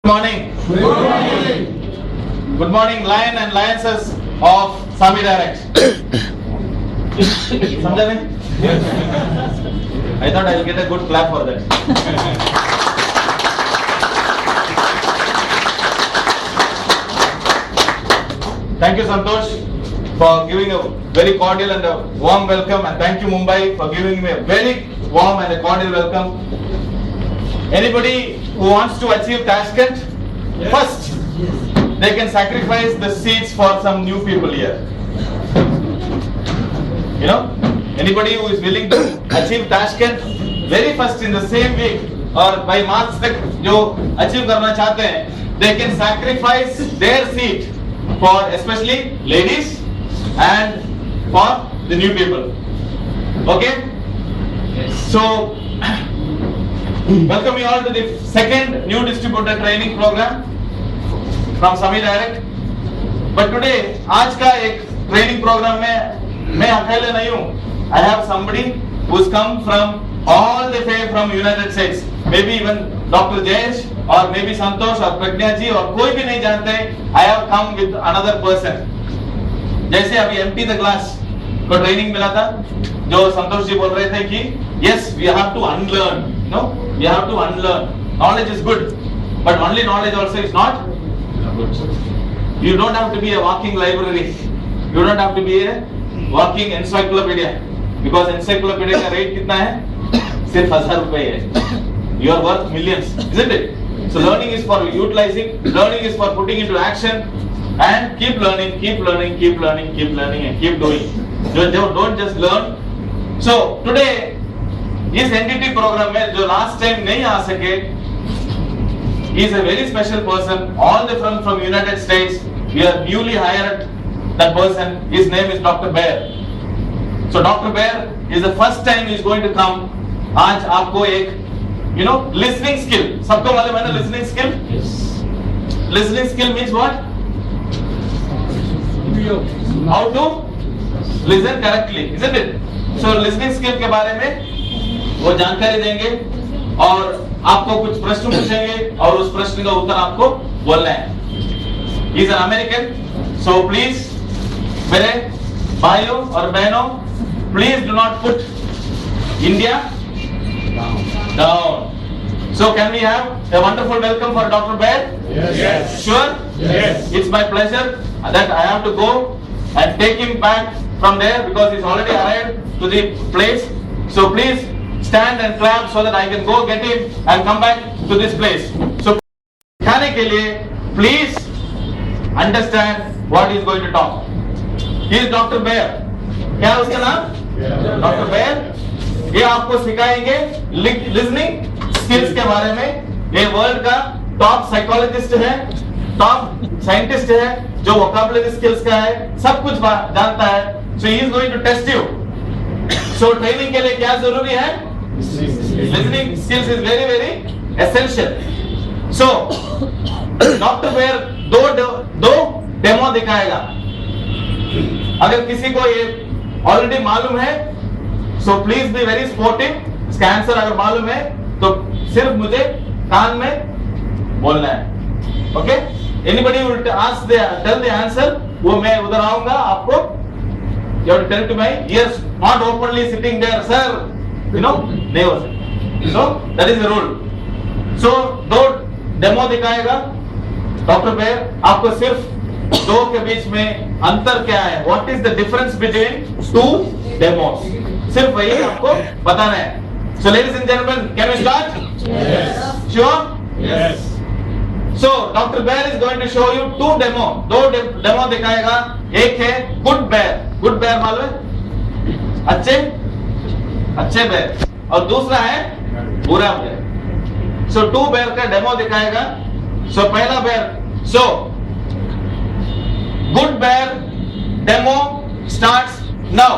Good morning. Good morning. Good morning, lion and lionesses of Sami Direct. समझा नहीं? I thought I will get a good clap for that. Thank you, Santosh, for giving a very cordial and a warm welcome, and thank you, Mumbai, for giving me a very warm and a cordial welcome. Anybody who wants to achieve Tashkent, first, they can sacrifice the seats for some new people here. You know, anybody who is willing to achieve Tashkent, very first in the same week or by March तक जो achieve करना चाहते हैं, they can sacrifice their seat for especially ladies and for the new people. Okay? So, welcome you all to the second new distributor training program from Sami Direct. But today, आज का एक training program में मैं अकेले नहीं हूँ. I have somebody who's come from all the way from United States. Maybe even Dr. Jayesh or maybe Santosh or Pragnya ji और कोई भी नहीं जानते. I have come with another person. जैसे अभी empty the glass को training मिला था, जो संतोष जी बोल रहे थे कि yes, we have to unlearn. No, we have to unlearn. Knowledge is good, but only knowledge also is not good. You don't have to be a walking library. You don't have to be a walking encyclopedia. Because encyclopedia का rate कितना है? सिर्फ 1000 रुपए है. You are worth millions, isn't it? So learning is for utilizing. Learning is for putting into action. And keep learning, keep learning, keep learning, keep learning, and keep doing. Don't just learn. So today, इस NDT program में जो last time नहीं आ सके, he is a very special person, all the from United States. We are newly hired that person. His name is Dr. Bear. So Dr. Bear is the first time he is going to come. आज आपको एक, you know, listening skill. सबको मालूम है ना listening skill? Yes. Listening skill means what? How to listen correctly, isn't it? So listening skill के बारे में वो जानकारी देंगे और आपको कुछ प्रश्न पूछेंगे और उस प्रश्न का उत्तर आपको बोलना है. He is an American, so please मेरे भाइयों और बहनों, please do not put India down. So can we have a wonderful welcome for Dr. Bear? Yes. Sure? Yes. It's my pleasure that I have to go and take him back from there because he's already arrived to the place. So please stand and clap so that I can go get him and come back to this place. So खाने के लिए please understand what he is going to talk. He is Dr. Bear. क्या है उसका नाम? Dr. Bear. ये आपको सिखाएंगे listening skills के बारे में. ये वर्ल्ड का टॉप साइकोलॉजिस्ट है, टॉप साइंटिस्ट है, जो वोकैबुलरी स्किल्स का है, सब कुछ जानता है. So he is going to test you. So training के लिए क्या जरूरी है? Listening skills is very very essential. So Dr. Bear दो डेमो दिखाएगा. अगर किसी को ये ऑलरेडी मालूम है, so please be very sportive. इसका आंसर अगर मालूम है तो सिर्फ मुझे कान में बोलना है. Okay? Anybody will tell the answer, वो मैं उधर आऊंगा आपको. You have to tell to my ears, not openly sitting there, sir. You know, नहीं हो सकता. So that is the rule. So दो डेमो दिखाएगा डॉक्टर बेयर. आपको सिर्फ दो के बीच में अंतर क्या है? What is the difference between two demos? सिर्फ वही आपको बताना है. So ladies and gentlemen, can we start? Yes. Sure? Yes. So Dr. Bear is going to show you two demo. दो डेमो दिखाएगा. एक है good bear. Good bear मालूम है? अच्छे bear. और दूसरा है बुरा bear. So two bear का डेमो दिखाएगा. So पहला bear. So good bear demo starts now.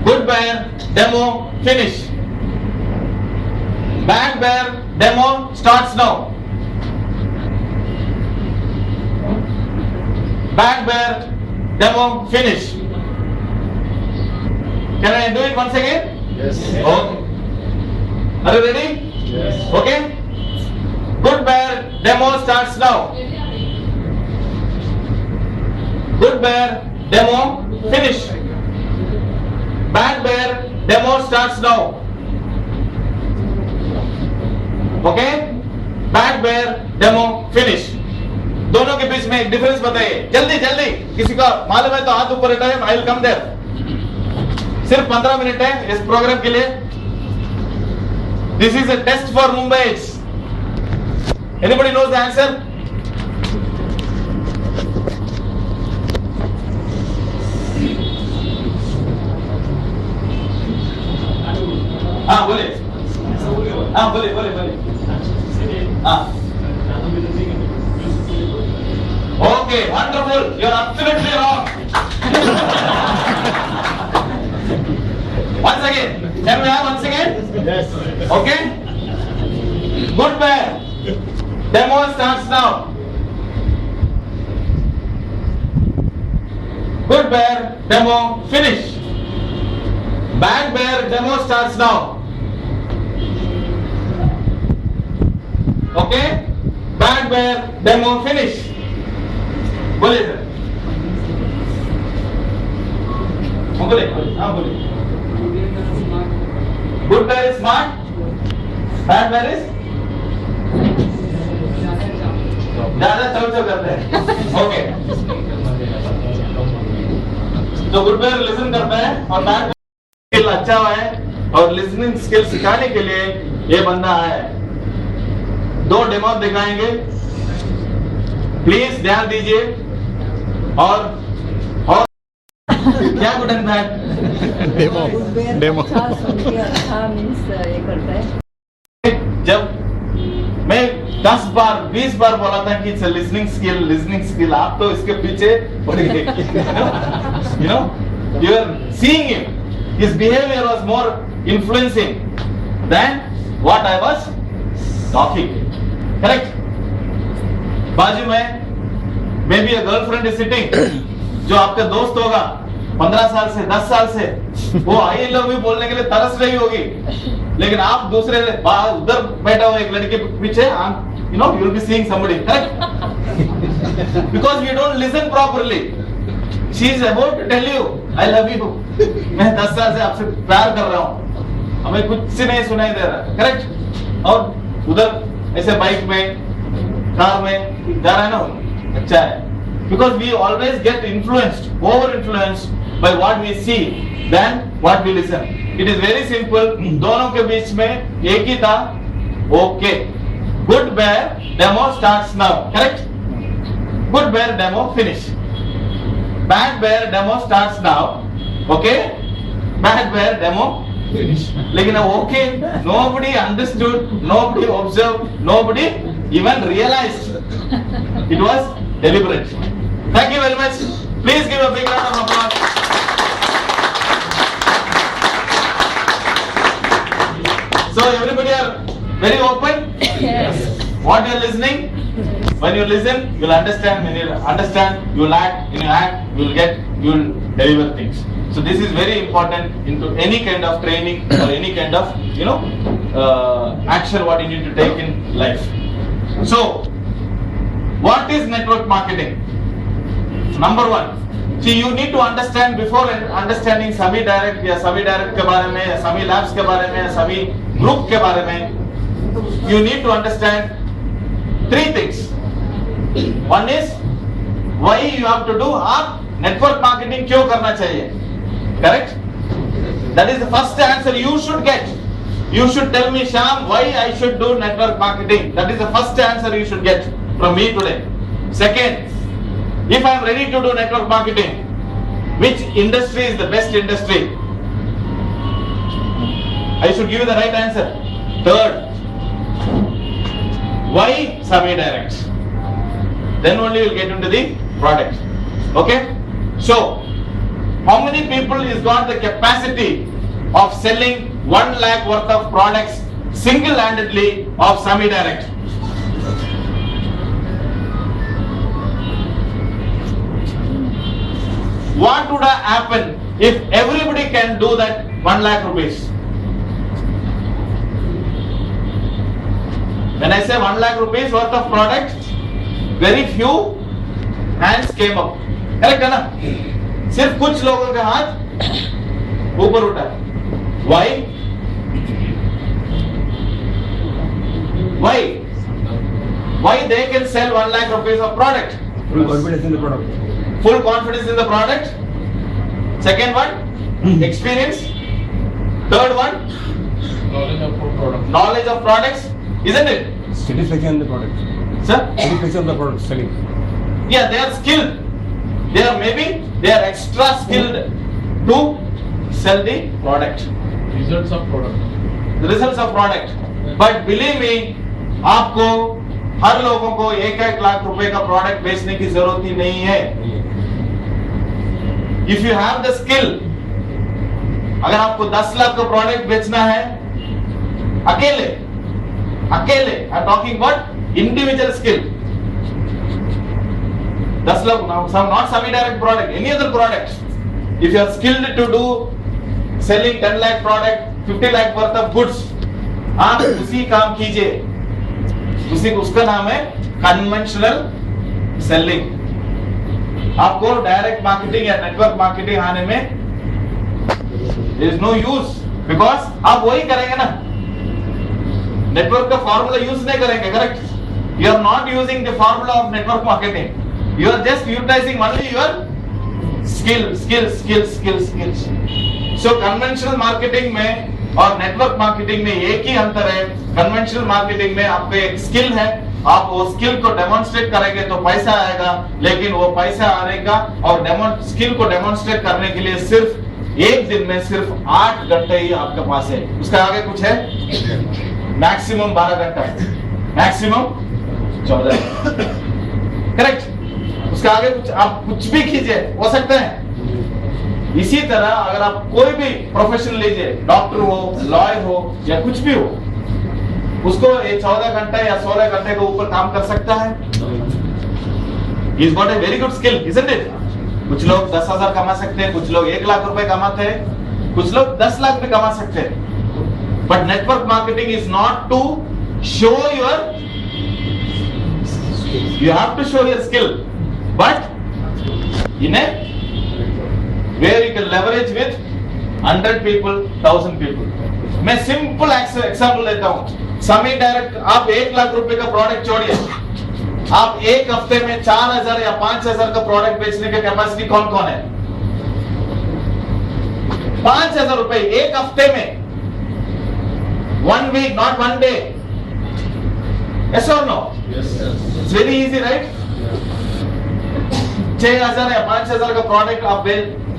Good bear demo finish. Bad bear demo starts now. Bad bear demo finish. Can I do it once again? Yes. Okay. Are you ready? Yes. Okay. Good bear demo starts now. Good bear demo finish. Bad bear demo starts now. Okay? Bad bear demo finish. दोनों के बीच में एक difference बताइए जल्दी जल्दी, किसी का मालूम है तो हाथ ऊपर उठाए, आई विल कम देयर। सिर्फ 15 मिनट है इस प्रोग्राम के लिए। This is a test for Mumbai. Anybody knows the answer? हाँ बोले, हाँ बोले बोले बोले, हाँ okay wonderful, you are absolutely wrong. Once again, can we have once again? Yes. Okay. Good bear demo starts now. Good bear demo finish. Bad bear demo starts now. Okay. Bad bear demo finish. बोलिए sir. बोले, हाँ बोलिए। Good bear is smart. Bad bear is ज़्यादा चौ करते हैं। Okay. तो good bear listen करता है और बैड बेयर स्किल अच्छा हुआ है और लिसनिंग स्किल सिखाने के लिए ये बंदा है। 2 डेमो दिखाएंगे, प्लीज ध्यान दीजिए। और क्या गुड एंड बैड? डेमो अच्छा मीन्स ये करता है। जब मैं 10 बार 20 बार बोला था कि लिसनिंग स्किल, आप तो इसके पीछे पड़ गए। You know you are seeing him, his behaviour was more influencing than what I was talking. Correct? बाजू में may be a girlfriend is sitting, जो आपका दोस्त होगा 15 साल से 10 साल से, वो आई लव यू बोलने के लिए तरस रही होगी, लेकिन आप दूसरे उधर बैठा हुआ एक लड़के के पीछे, you know you will be seeing somebody. Correct? Because we don't listen properly. She is about to tell you I love you, मैं 10 साल से आपसे प्यार कर रहा हूं, हमें कुछ से नहीं सुनाई दे रहा। करेक्ट? और उधर ऐसे बाइक में कार में जा रहा है ना, अच्छा है। Because we always get influenced, over influenced by what we see than what we listen. It is very simple. दोनों के बीच में एक ही था। Okay. Good bear demo starts now. Correct? Good bear demo finish. Bad bear demo starts now. Okay? Bad bear demo finish. लेकिन okay, nobody understood, nobody observed, nobody even realized. It was deliberate. Thank you very much. Please give a big round of applause. So everybody are very open? Yes. What you are listening? When you listen, you will understand. When you understand, you will act. When you act, you will deliver things. So this is very important into any kind of training or any kind of, you know, action what you need to take in life. So, what is network marketing? Number 1, see you need to understand before understanding Sami Direct या Sami Direct के बारे में, या Sami Labs के बारे में, या Sami Group के बारे में, you need to understand 3 things. One is why you have to do, आप network marketing क्यों करना चाहिए? Correct? That is the first answer you should get. You should tell me, Shyam, why I should do network marketing. That is the first answer you should get from me today. Second, if I am ready to do network marketing, which industry is the best industry? I should give you the right answer. Third, why Sami Direct? Then only you will get into the product. Okay? So, how many people is got the capacity of selling 1 lakh worth of products single-handedly of Sami Direct? What would have happened if everybody can do that 1 lakh rupees? When I say 1 lakh rupees worth of product, very few hands came up. Correct है ना? सिर्फ कुछ लोगों के हाथ ऊपर उठा. Why? Why? Why they can sell 1 lakh rupees of product? Full confidence in the product. Full confidence in the product. Second one, experience. Third one, knowledge of products, isn't it? Satisfaction in the product. Sir? Satisfaction of the product selling. Yeah, they are skilled. They are extra skilled to sell the product. Results of product. The results of product. But believe me, आपको हर लोगों को 1-1 लाख रुपए का product बेचने की जरूरत ही नहीं है. If you have the skill, अगर आपको 10 लाख का प्रोडक्ट बेचना है अकेले, I'm talking about individual skill. 10 lakh, not semi-direct product, any other product. If you are skilled to do selling 10 lakh product, 50 lakh worth of goods, आप उसी काम कीजिए. उसका नाम है कन्वेंशनल सेलिंग. आपको डायरेक्ट मार्केटिंग या नेटवर्क मार्केटिंग आने में there is no use, because आप वही करेंगे ना, नेटवर्क का फॉर्मूला यूज नहीं करेंगे. Correct? You are not using the formula of network marketing. You are just utilizing only your skills. So conventional marketing में और नेटवर्क मार्केटिंग में एक ही अंतर है. कन्वेंशनल मार्केटिंग में आपको एक स्किल है, आप वो स्किल को डेमोन्स्ट्रेट करेंगे तो पैसा आएगा, लेकिन वो पैसा आने का और स्किल को डेमोन्स्ट्रेट करने के लिए सिर्फ एक दिन में सिर्फ 8 घंटे ही आपके पास है. उसका आगे कुछ है? मैक्सिमम 12 घंटा, मैक्सिमम 14. करेक्ट? उसका आगे कुछ आप कुछ भी कीजिए, हो सकता है. इसी तरह अगर आप कोई भी प्रोफेशन लीजिए, डॉक्टर हो, लॉयर हो या कुछ भी हो, उसको ये 14 घंटे या 16 घंटे के ऊपर काम कर सकता है. He's got a very good skill, isn't it? कुछ लोग 10,000 कमा सकते हैं, कुछ लोग 1 लाख रुपए कमाते हैं, कुछ लोग 10 लाख भी कमा सकते हैं. But network marketing is not to show your, you have to show your skill, but in a where you can leverage with 100 people, 1000 people. मैं सिंपल एग्जाम्पल लेता हूँ. सेमी डायरेक्ट, आप 1 लाख रुपए का प्रोडक्ट छोड़िए, आप एक हफ्ते में 4000 या 5000 का प्रोडक्ट बेचने की कैपेसिटी कौन कौन है? 5000 रुपए एक हफ्ते में, 1 week, not 1 day. Yes or no? Yes, sir. It's very easy, right? 6000 या 5000 का प्रोडक्ट आप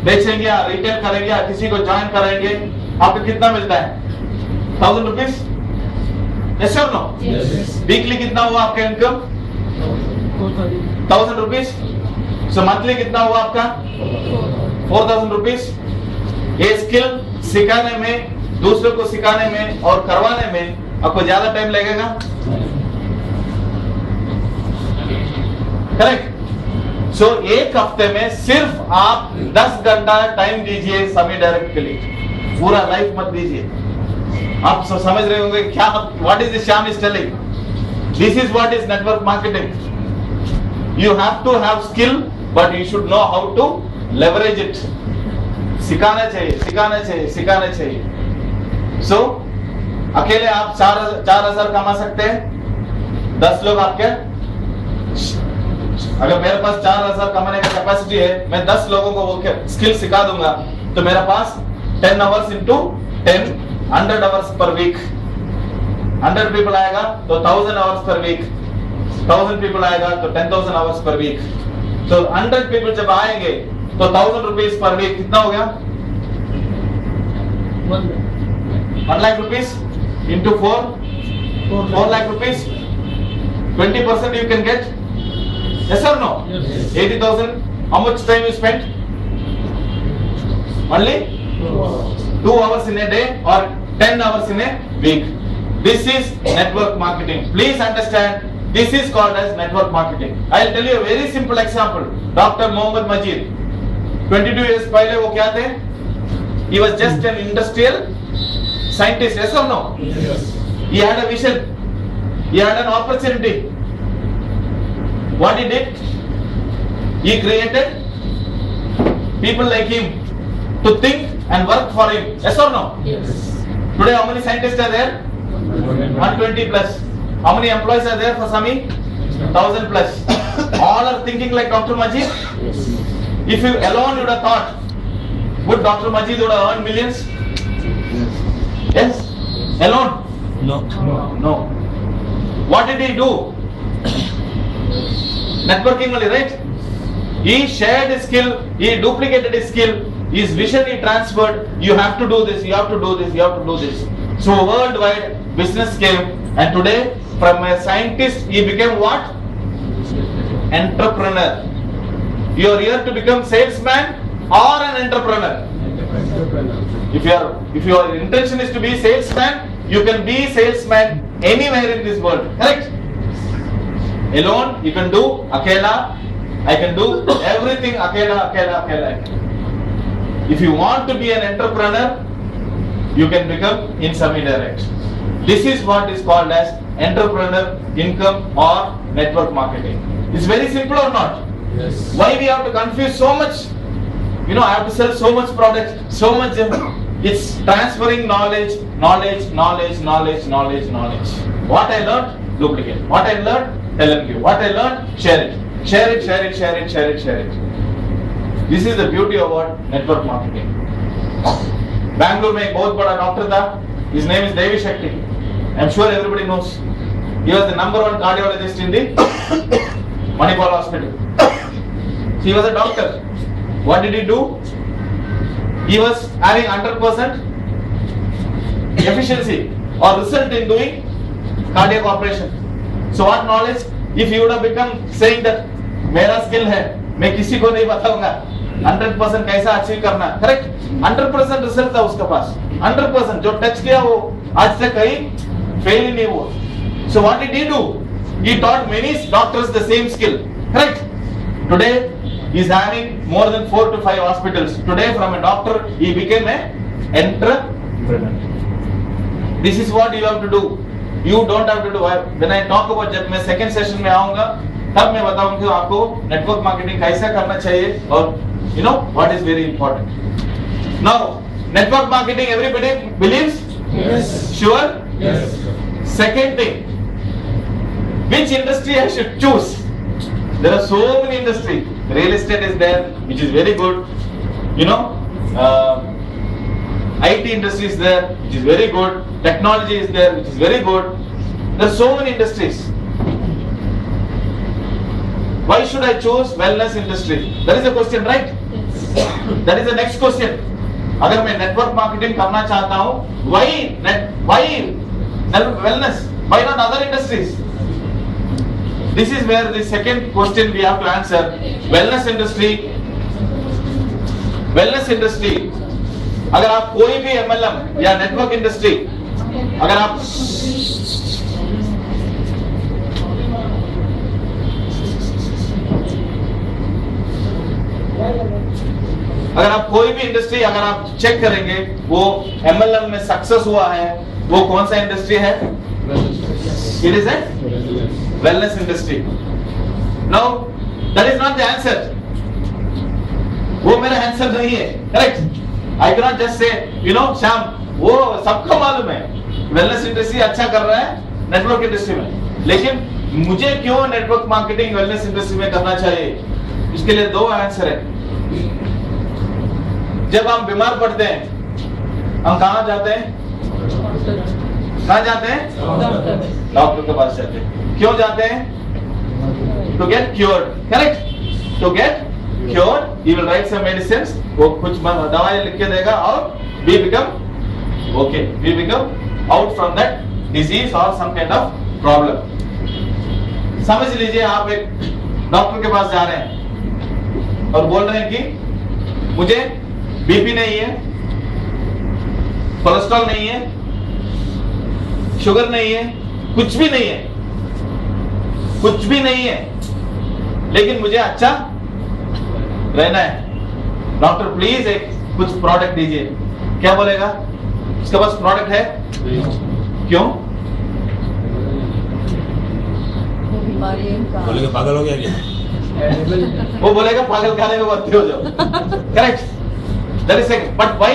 बेचेंगे या रिटेल करेंगे या किसी को ज्वाइन करेंगे, आपको कितना मिलता है? 1000 rupees. Yes or no? Yes. Weekly कितना हुआ आपका इनकम? 1000 रुपीज. सो मंथली कितना हुआ आपका? 4000 रुपीज. ये स्किल सिखाने में, दूसरों को सिखाने में और करवाने में आपको ज्यादा टाइम लगेगा? करेक्ट? सो एक हफ्ते में सिर्फ आप 10 घंटा टाइम दीजिए सेमी डायरेक्ट के लिए, पूरा लाइफ मत दीजिए. आप सब समझ रहे होंगे क्या, what is this Shyam is telling? This is what is network marketing. You have to have skill, but you should know how to leverage it. सिखाना चाहिए. सो अकेले आप 4000 कमा सकते हैं. 10 लोग आपके, अगर मेरे पास 4000 कमाने का कैपेसिटी है, मैं 10 लोगों को वो स्किल सिखा दूंगा, तो मेरे पास 10 hours into 10, 100 hours per week. 100 people आएगा तो 1000 hours per week. 1000 people आएगा तो 10,000 hours per week. तो 100 people जब आएंगे तो 1000 rupees per week कितना हो गया? 1 lakh rupees into 4 lakh rupees. 20% you can get. Yes or no? Yes. 80,000. How much time you spent? Only 2 hours in a day or 10 hours in a week. This is network marketing. Please understand, this is called as network marketing. I'll tell you a very simple example. Dr. Mohammad Majid, 22 years पहले वो क्या थे? He was just an industrial scientist. Yes or no? Yes. He had a vision. He had an opportunity. What he did? He created people like him to think and work for him. Yes or no? Yes. Today, how many scientists are there? 120 plus. How many employees are there for SAMI? 1000 plus. All are thinking like Dr. Majid. Yes. If you alone would have thought, would Dr. Majid would have earned millions? Yes. Alone? No. No. What did he do? Networking only, right? He shared his skill, he duplicated his skill, his vision he transferred. You have to do this, you have to do this, you have to do this. So worldwide business came, and today from a scientist he became what? Entrepreneur. You are here to become salesman or an entrepreneur. If your intention is to be salesman, you can be salesman anywhere in this world. Correct? Alone you can do, akela, I can do everything akela. If you want to be an entrepreneur, you can become in semi-direct. This is what is called as entrepreneur income or network marketing. It's very simple or not? Yes. Why we have to confuse so much? You know, I have to sell so much product, so much. It's transferring knowledge. What I learned, duplicate. What I learned, tell and give. What I learned, share it. Share it. This is the beauty of what network marketing. Bangalore में एक बहुत बड़ा doctor था. His name is Devi Shakti. I'm sure everybody knows. He was the #1 cardiologist in the Manipal hospital. He was a doctor. What did he do? He was having 100% efficiency or result in doing cardiac operation. So what knowledge? If you would have become saying that मेरा skill है, मैं किसी को नहीं बताऊंगा, 100% कैसा achieve करना, correct? 100% result था उसके पास, 100% जो टच किया वो आज तक कहीं फेल ही नहीं हुआ. So what did he do? He taught many doctors the same skill, correct? Today he is having more than 4 to 5 hospitals. Today from a doctor he became an entrepreneur. This is what you have to do. You don't have to do. When I talk about, जब मैं second session में आऊँगा, तब मैं बताऊँगा आपको network marketing कैसा करना चाहिए और you know what is very important. Now network marketing everybody believes? Yes. Sure? Yes. Second thing, which industry I should choose? There are so many industries. Real estate is there, which is very good. You know, IT industry is there, which is very good. Technology is there, which is very good. There are so many industries. Why should I choose wellness industry? That is a question, right? That is the next question. अगर मैं network marketing करना चाहता हूँ, why wellness? Why not other industries? This is where the second question we have to answer. Wellness industry. अगर आप कोई भी MLM या network industry, अगर आप कोई भी इंडस्ट्री अगर आप चेक करेंगे वो MLM में सक्सेस हुआ है, वो कौन सा इंडस्ट्री है? It is a wellness industry. Now that is not the answer. वो मेरा आंसर नहीं है, correct? I cannot just say, you know, Shyam, वो सबको मालूम है, wellness industry अच्छा कर रहा है network industry में, लेकिन मुझे क्यों network marketing wellness industry में करना चाहिए? इसके लिए दो आंसर है. जब हम बीमार पड़ते हैं, हम कहाँ जाते हैं? कहाँ जाते हैं? डॉक्टर के पास जाते हैं. क्यों जाते हैं? To get cured, correct? To get cured, he will write some medicines. वो कुछ दवाई लिख के देगा और we become okay. We become out from that disease or some kind of problem. समझ लीजिए आप एक डॉक्टर के पास जा रहे हैं और बोल रहे हैं कि मुझे बीपी नहीं है, कोलेस्ट्रॉल नहीं है, शुगर नहीं है, कुछ भी नहीं है, लेकिन मुझे अच्छा रहना है. डॉक्टर प्लीज एक कुछ प्रोडक्ट दीजिए. क्या बोलेगा? उसके पास प्रोडक्ट है? क्यों? बीमारी का बोलेंगे पागल हो गया क्या? वो बोलेगा पागल खाने में भर्ती हो जाओ. Correct. That is second. But why?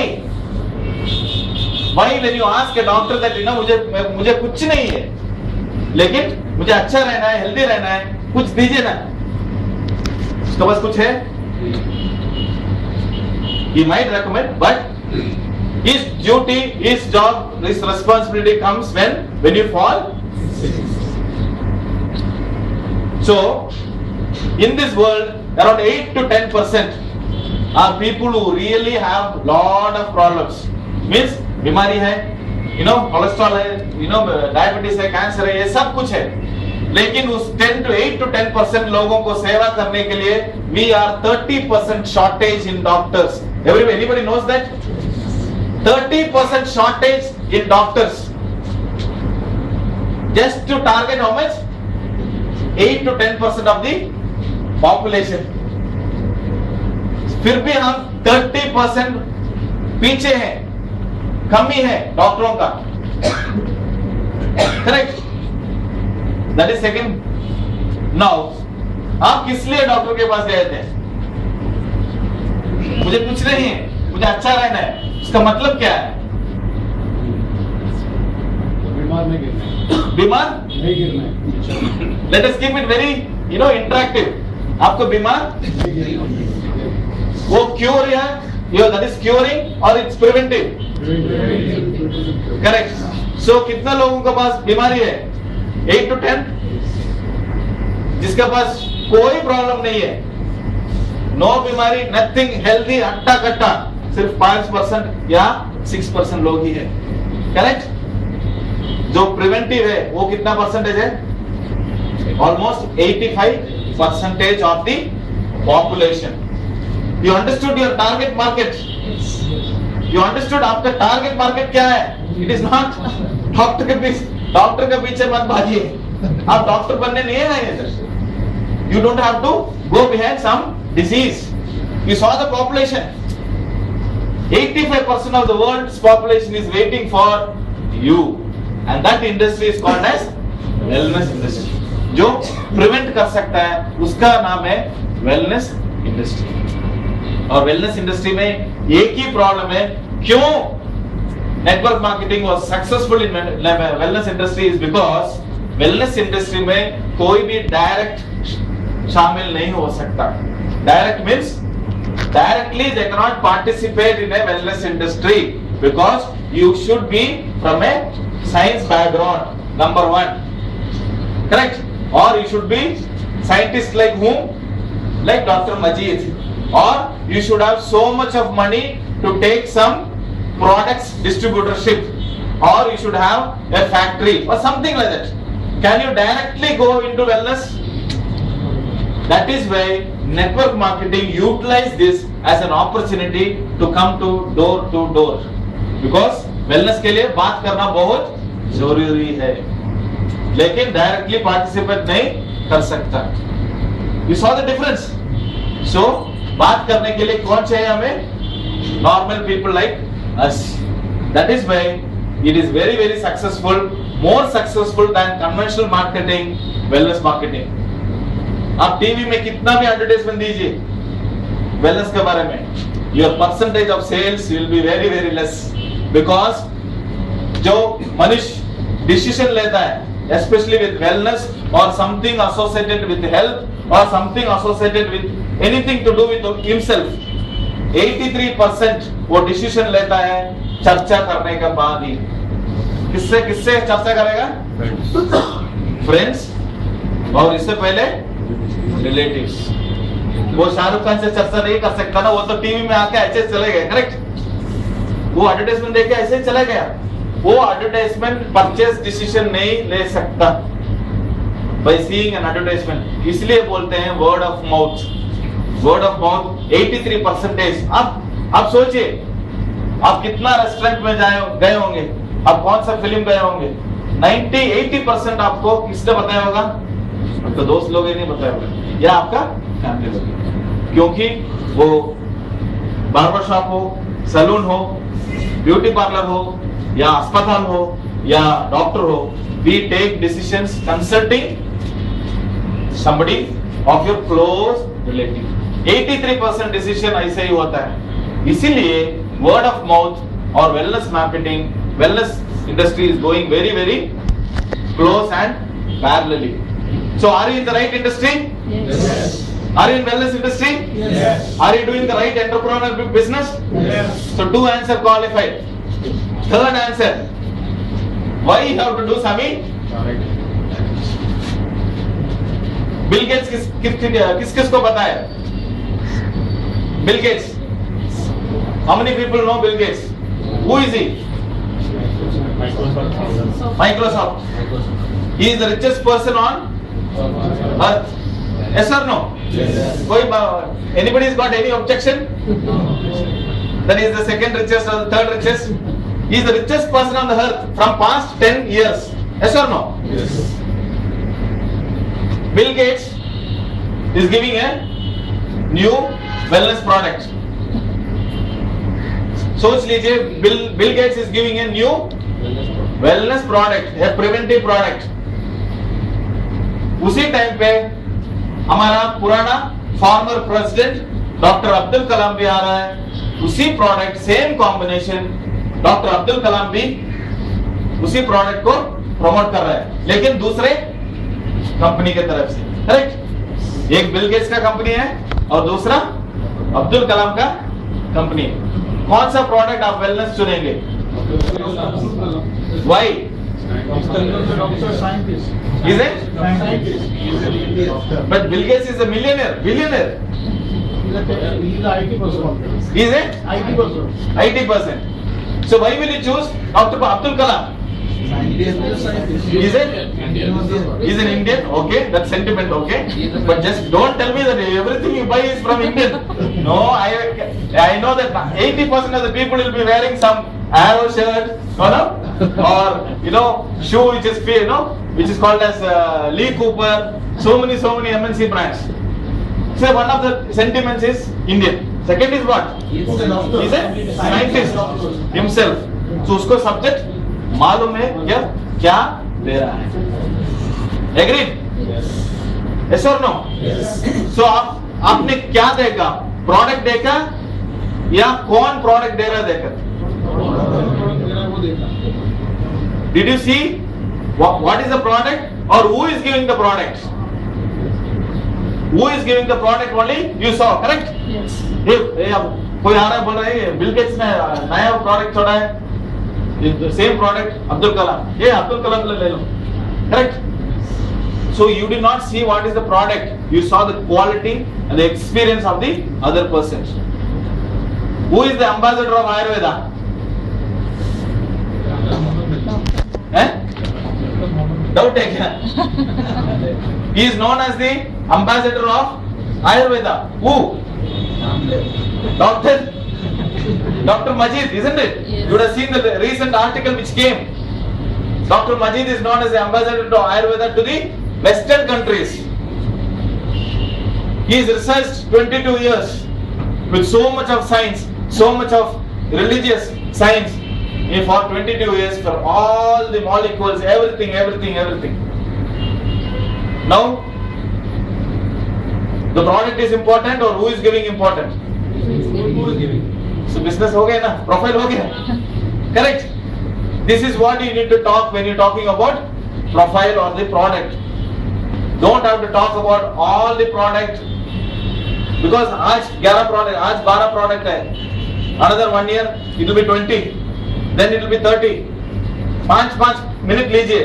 Why when you ask a doctor that मुझे कुछ नहीं है, लेकिन मुझे अच्छा रहना है, हेल्दी रहना है, कुछ दीजिए ना. उसके पास कुछ है? He might recommend, but his duty, his job, his responsibility comes when you fall. So, in this world, around 8 to 10% are people who really have lot of problems. Means बीमारी है, कोलेस्ट्रॉल है, डायबिटीज है, cancer है, ये सब कुछ है. लेकिन उस 8 to 10% लोगों को सेवा करने के लिए we are 30% shortage in doctors. Anybody knows that? 30% shortage in doctors. Just to target how much? 8 to 10% of the population. फिर भी हम 30% पीछे हैं, कमी है डॉक्टरों का. Correct. That is second. Now आप किस लिए डॉक्टर के पास गए थे? मुझे कुछ नहीं है, मुझे अच्छा रहना है. इसका मतलब क्या है? बीमार नहीं गिरना है. बीमार नहीं गिरना है. Let us keep it very interactive. आपको बीमार वो क्योर है, दैट इज क्योरिंग और इट्स प्रिवेंटिव. करेक्ट. सो कितना लोगों के पास बीमारी है? 8 to 10. जिसके पास कोई प्रॉब्लम नहीं है, नो बीमारी, नथिंग, हेल्दी, हट्टा कट्टा, सिर्फ 5% या 6% लोग ही है. करेक्ट. जो प्रिवेंटिव है वो कितना परसेंटेज है? Almost 85% of the population. You understood your target market. You understood आपका टारगेट मार्केट क्या है? इट इज नॉट डॉक्टर के पीछे मत भागिए. आप डॉक्टर बनने नहीं है ना इधर. You don't have to go behind some disease. You saw the population. 85% of the world's population is waiting for you, and that industry is called as wellness industry. जो prevent कर सकता है उसका नाम है wellness industry. और wellness industry में एक ही प्रॉब्लम है. क्यों network marketing was successful in wellness industry is because wellness industry में कोई भी direct शामिल नहीं हो सकता. Direct means directly they cannot participate in a wellness industry because you should be from a science background, number one. Correct? Or you should be scientist like whom? Like Dr. Majid. Or you should have so much of money to take some products distributorship. Or you should have a factory or something like that. Can you directly go into wellness? That is why network marketing utilize this as an opportunity to come to door. Because wellness के लिए बात करना बहुत जरूरी है, लेकिन directly participate नहीं कर सकता. You saw the difference. So बात करने के लिए कौन चाहिए हमें? Normal people like us. That is why it is very very successful, more successful than conventional marketing, wellness marketing. आप टीवी में कितना भी एडवर्टाइजमेंट दीजिए वेलनेस के बारे में, your percentage of sales will be very very less. Because जो मनुष्य डिसीजन लेता है especially with wellness or something associated with health or something associated with anything to do with himself, 83% वो डिसीजन लेता है चर्चा करने के बाद ही. किससे चर्चा करेगा? फ्रेंड्स और इससे पहले रिलेटिव्स. वो शाहरुख खान से चर्चा नहीं कर सकता ना, वो तो टीवी में आके ऐसे चले गए. करेक्ट. वो एडवर्टाइजमेंट देख के ऐसे चला गया. वो एडवर्टाइजमेंट परचेस डिसीजन नहीं ले सकता बाय सीइंग एन एडवर्टाइजमेंट. इसलिए बोलते हैं word of mouth. Word of mouth 83%. अब सोचिए आप कितना रेस्टोरेंट में गए होंगे, आप कौन सा फिल्म गए होंगे, 80% आपको किसने बताया होगा? आपका दोस्त लोग ही नहीं बताया होगा, या आपका फैमिली लोग. क्योंकि वो बार्बर शॉप हो, सैलून हो, ब्यूटी पार्लर हो, या अस्पताल हो, या डॉक्टर हो, we take decisions consulting somebody of your close relative. 83% decision ऐसे ही होता है. इसीलिए वर्ड ऑफ माउथ और wellness marketing, wellness industry is going very very close and parallelly. So are you in the right industry? Yes. Are you in wellness industry? Yes. Are you doing the right entrepreneurial business? Yes. So 2 answer qualified. Third answer. Why you have to do Sami? Bill Gates किस किस को पता है? Bill Gates. How many people know Bill Gates? Who is he? Microsoft. He is the richest person on earth. Yes or no? Yes. Anybody's got any objection? Then he is the second richest or the third richest? He is the richest person on the earth from past 10 years. Yes or no? Yes. Bill Gates is giving a new wellness product. सोच लीजिए, Bill Gates is giving a new wellness product, a preventive product. उसी time पे हमारा पुराना former president doctor Abdul Kalam भी आ रहा है. उसी product, same combination, doctor Abdul Kalam भी उसी प्रोडक्ट को प्रमोट कर रहा है, लेकिन दूसरे कंपनी के तरफ से. करेक्ट? एक बिल गेट्स का कंपनी है और दूसरा अब्दुल कलाम का कंपनी है. कौन सा प्रोडक्ट आप वेलनेस चुनेंगे? Y? Is it? But Bill Gates is a billionaire. Is it? IT person. So why will you choose Dr. Abdul Kalam? Is it? He's an Indian. Okay, that's sentiment. Okay, but just don't tell me that everything you buy is from Indian. No, I know that 80% of the people will be wearing some Arrow shirt, or shoe which is which is called as Lee Cooper. So many MNC brands. So one of the sentiments is Indian. Second is what? He's a scientist himself. So उसको subject मालूम है क्या दे रहा है. Agreed? Yes or no? Yes. So आपने क्या देखा? Product देखा या कौन प्रोडक्ट दे रहा देखा? Did you see what is the product or who is giving the product? Who is giving the product only? You saw, correct? Yes. अब कोई आ रहा है बोल रहा है बिल गेट्स ने नया प्रोडक्ट छोड़ा है, सेम प्रोडक्ट अब्दुल कलाम, ये अब्दुल कलाम ले लो. Correct? So you did not see what is the product, you saw the quality and the experience of the other person. Who is the ambassador of Ayurveda? Doubt hai kya? He is known as the ambassador of Ayurveda. Who? Dr. Majid, isn't it? Yes. You would have seen the recent article which came. Dr. Majid is known as the ambassador to Ayurveda to the Western countries. He has researched 22 years with so much of science, so much of religious science. For 22 years, for all the molecules, everything. Now, the product is important or who is giving important? Who is giving? So business हो गया ना, profile हो गया. Correct? This is what you need to talk when you're talking about profile or the product. Don't have to talk about all the product, because आज 11 product, आज 12 product है. Another 1 year it will be 20, then it will be 30. 5 minute लीजिए.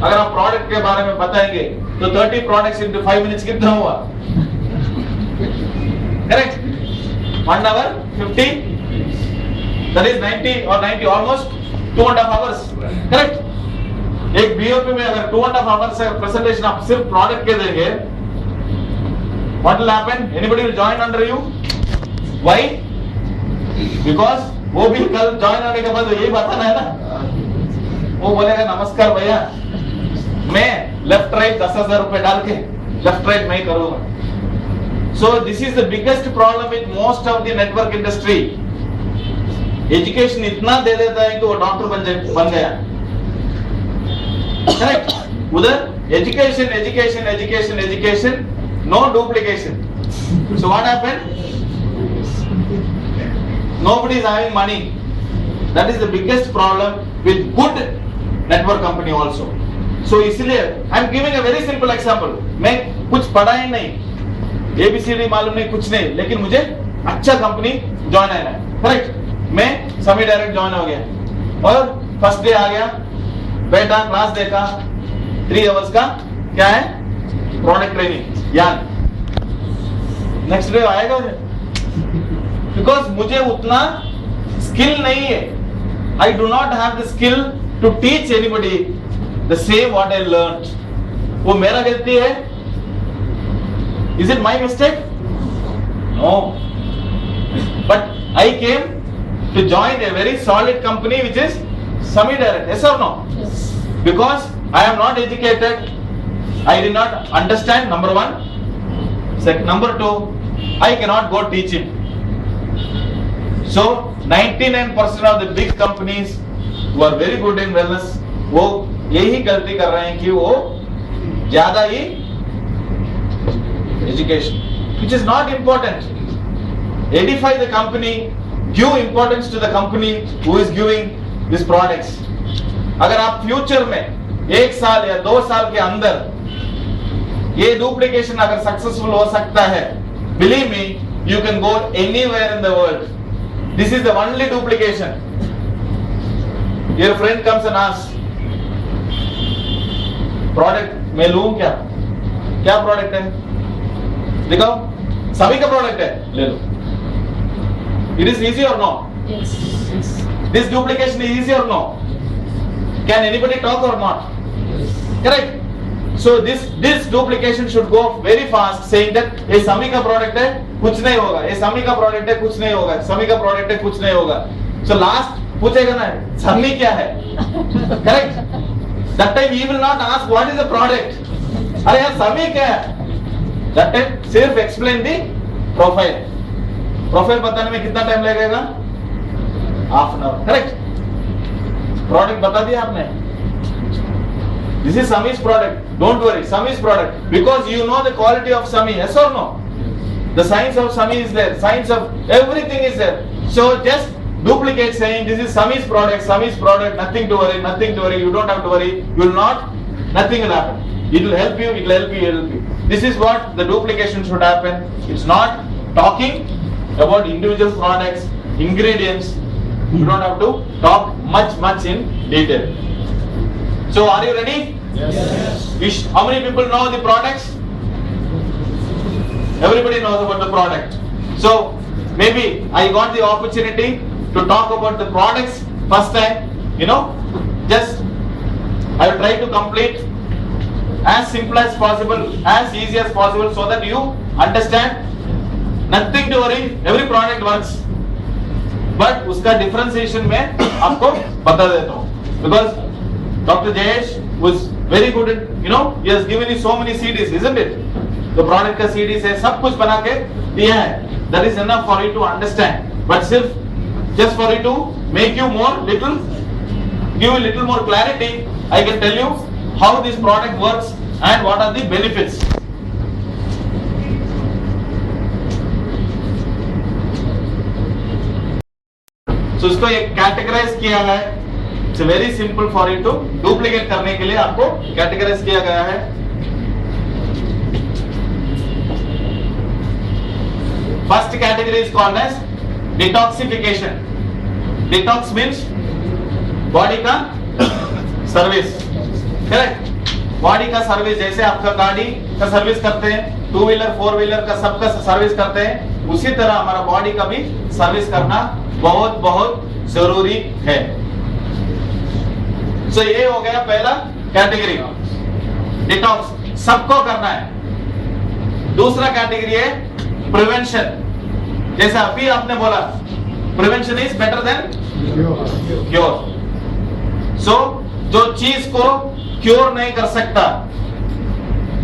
अगर आप product के बारे में बताएंगे तो 30 products into 5 minutes कितना हुआ? Correct? 1 hour 50, that is 90 or 90, almost 2.5 hours. Correct? एक BOP में अगर 2.5 hours का presentation आप सिर्फ प्रोडक्ट के देंगे, what will happen? Anybody will join under you? Why? Because वो भी कल ज्वाइन होने के बाद यही बताना है ना. वो बोलेगा नमस्कार भैया, मैं लेफ्ट राइट 10,000 रुपए डाल के लेफ्ट राइट मैं करूंगा. So this is the biggest problem with most of the network industry. Education इतना दे देता है कि वो डॉक्टर बन गया. करेक्ट? उधर education, no duplication. So what happened? Nobody is having money. That is the biggest problem with good network company also. So इसलिए I am giving a very simple example. मैं कुछ पढ़ा ही नहीं, ABCD मालूम नहीं, कुछ नहीं, लेकिन मुझे अच्छा कंपनी ज्वाइन है, करेक्ट? मैं समी डायरेक्ट ज्वाइन हो गया और फर्स्ट डे आ गया, बैठा, क्लास देखा, 3 आवर्स का क्या है, प्रोडक्ट ट्रेनिंग, यार नेक्स्ट डे आएगा बिकॉज मुझे उतना स्किल नहीं है. I do not have the skill to teach anybody the same what I learned. वो मेरा गलती है? Is it my mistake? No. But I came to join a very solid company which is Sami Direct. Yes or no? Yes. Because I am not educated, I did not understand, number one. Number two, I cannot go teach him. So 99% of the big companies who are very good in wellness, वो यही गलती कर रहे हैं कि वो ज्यादा ही education, which is not important. Edify the company, give importance to the company who is giving these products. अगर आप फ्यूचर में 1 साल या 2 साल के अंदर ये डुप्लीकेशन अगर सक्सेसफुल हो सकता है, believe me, you can go anywhere in the world. This is the only duplication. Your friend comes and asks, product मैं लूं क्या? क्या प्रोडक्ट है? दिखाओ, सभी का प्रोडक्ट है, ले लो. It is easy or no? Yes. Yes. This duplication is easy or no? Can anybody talk or not? Correct. So this duplication should go very fast, saying that ये समी का प्रोडक्ट है, कुछ नहीं होगा. ये समी का प्रोडक्ट है, कुछ नहीं होगा. समी का प्रोडक्ट है, कुछ नहीं होगा. So last पूछेगा ना, समी क्या है? Correct. That time he will not ask what is the product. अरे यार समी क्या है? That time सिर्फ explain the profile. Profile बताने में कितना टाइम लगेगा? Half an hour. Correct. Product बता दिया आपने. This is Sami's product. Don't worry, Sami's product. Because you know the quality of Sami, yes or no? The science of Sami is there. Science of everything is there. So just duplicate saying this is Sami's product, nothing to worry, you don't have to worry. You will not, nothing will happen. It will help you, it will help you, it will help you. This is what the duplication should happen. It's not talking about individual products, ingredients. You don't have to talk much in detail. So are you ready? Yes. How many people know the products? Everybody knows about the product. So maybe I got the opportunity to talk about the products first time. Just I will try to complete as simple as possible, as easy as possible, so that you understand. Nothing to worry. Every product works. But उसका differentiation में आपको बता देता हूँ. Because Dr. Jayesh was very good at, he has given you so many CDs, isn't it? The product का CDs है, सब कुछ बना के दिया है. That is enough for you to understand. But just for you to make you give you little more clarity, I can tell you how this product works and what are the benefits. So इसको एक categorise किया है. It's very simple for you to duplicate करने के लिए आपको categorise किया गया है. First category is called as detoxification. Detox means body का सर्विस. करेक्ट. बॉडी का सर्विस, जैसे आपका गाड़ी का सर्विस करते हैं, 2 व्हीलर 4 व्हीलर का सबका सर्विस करते हैं, उसी तरह हमारा बॉडी का भी सर्विस करना बहुत बहुत जरूरी है. So ये हो गया पहला कैटेगरी, डिटॉक्स सबको करना है. दूसरा कैटेगरी है प्रिवेंशन. जैसा अभी आपने बोला, prevention is better than cure. So जो चीज को क्योर नहीं कर सकता,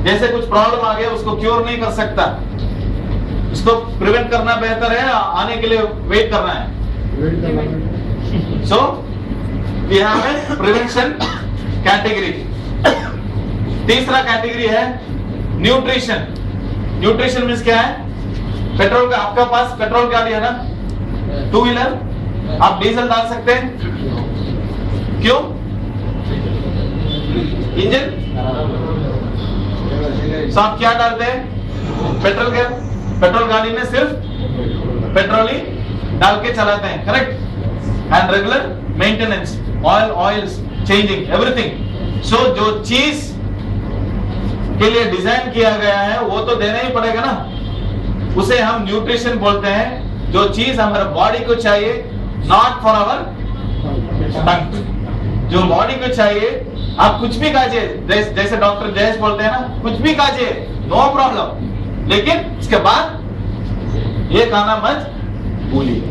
जैसे कुछ प्रॉब्लम आ गया उसको क्योर नहीं कर सकता, उसको प्रिवेंट करना बेहतर है, आने के लिए वेट करना है. सो we have a prevention category. तीसरा कैटेगरी है न्यूट्रिशन। न्यूट्रिशन मीन्स क्या है? पेट्रोल का, आपका पास पेट्रोल गाड़ी है ना, टू व्हीलर, आप डीजल डाल सकते हैं? क्यों? इंजन, तो आप क्या डालते हैं? पेट्रोल के, पेट्रोल गाड़ी में सिर्फ पेट्रोल ही डाल के चलाते हैं, correct? And regular maintenance, oils changing, everything. So जो चीज के लिए डिजाइन किया गया है वो तो देना ही पड़ेगा ना, उसे हम न्यूट्रिशन बोलते हैं। जो चीज हमारे बॉडी को चाहिए, नॉट फॉर आवर टंग, जो बॉडी को चाहिए, आप कुछ भी खाइए, जैसे डॉक्टर जयेश बोलते हैं ना, कुछ भी खाइए, नो प्रॉब्लम, लेकिन इसके बाद ये खाना मत भूलिए।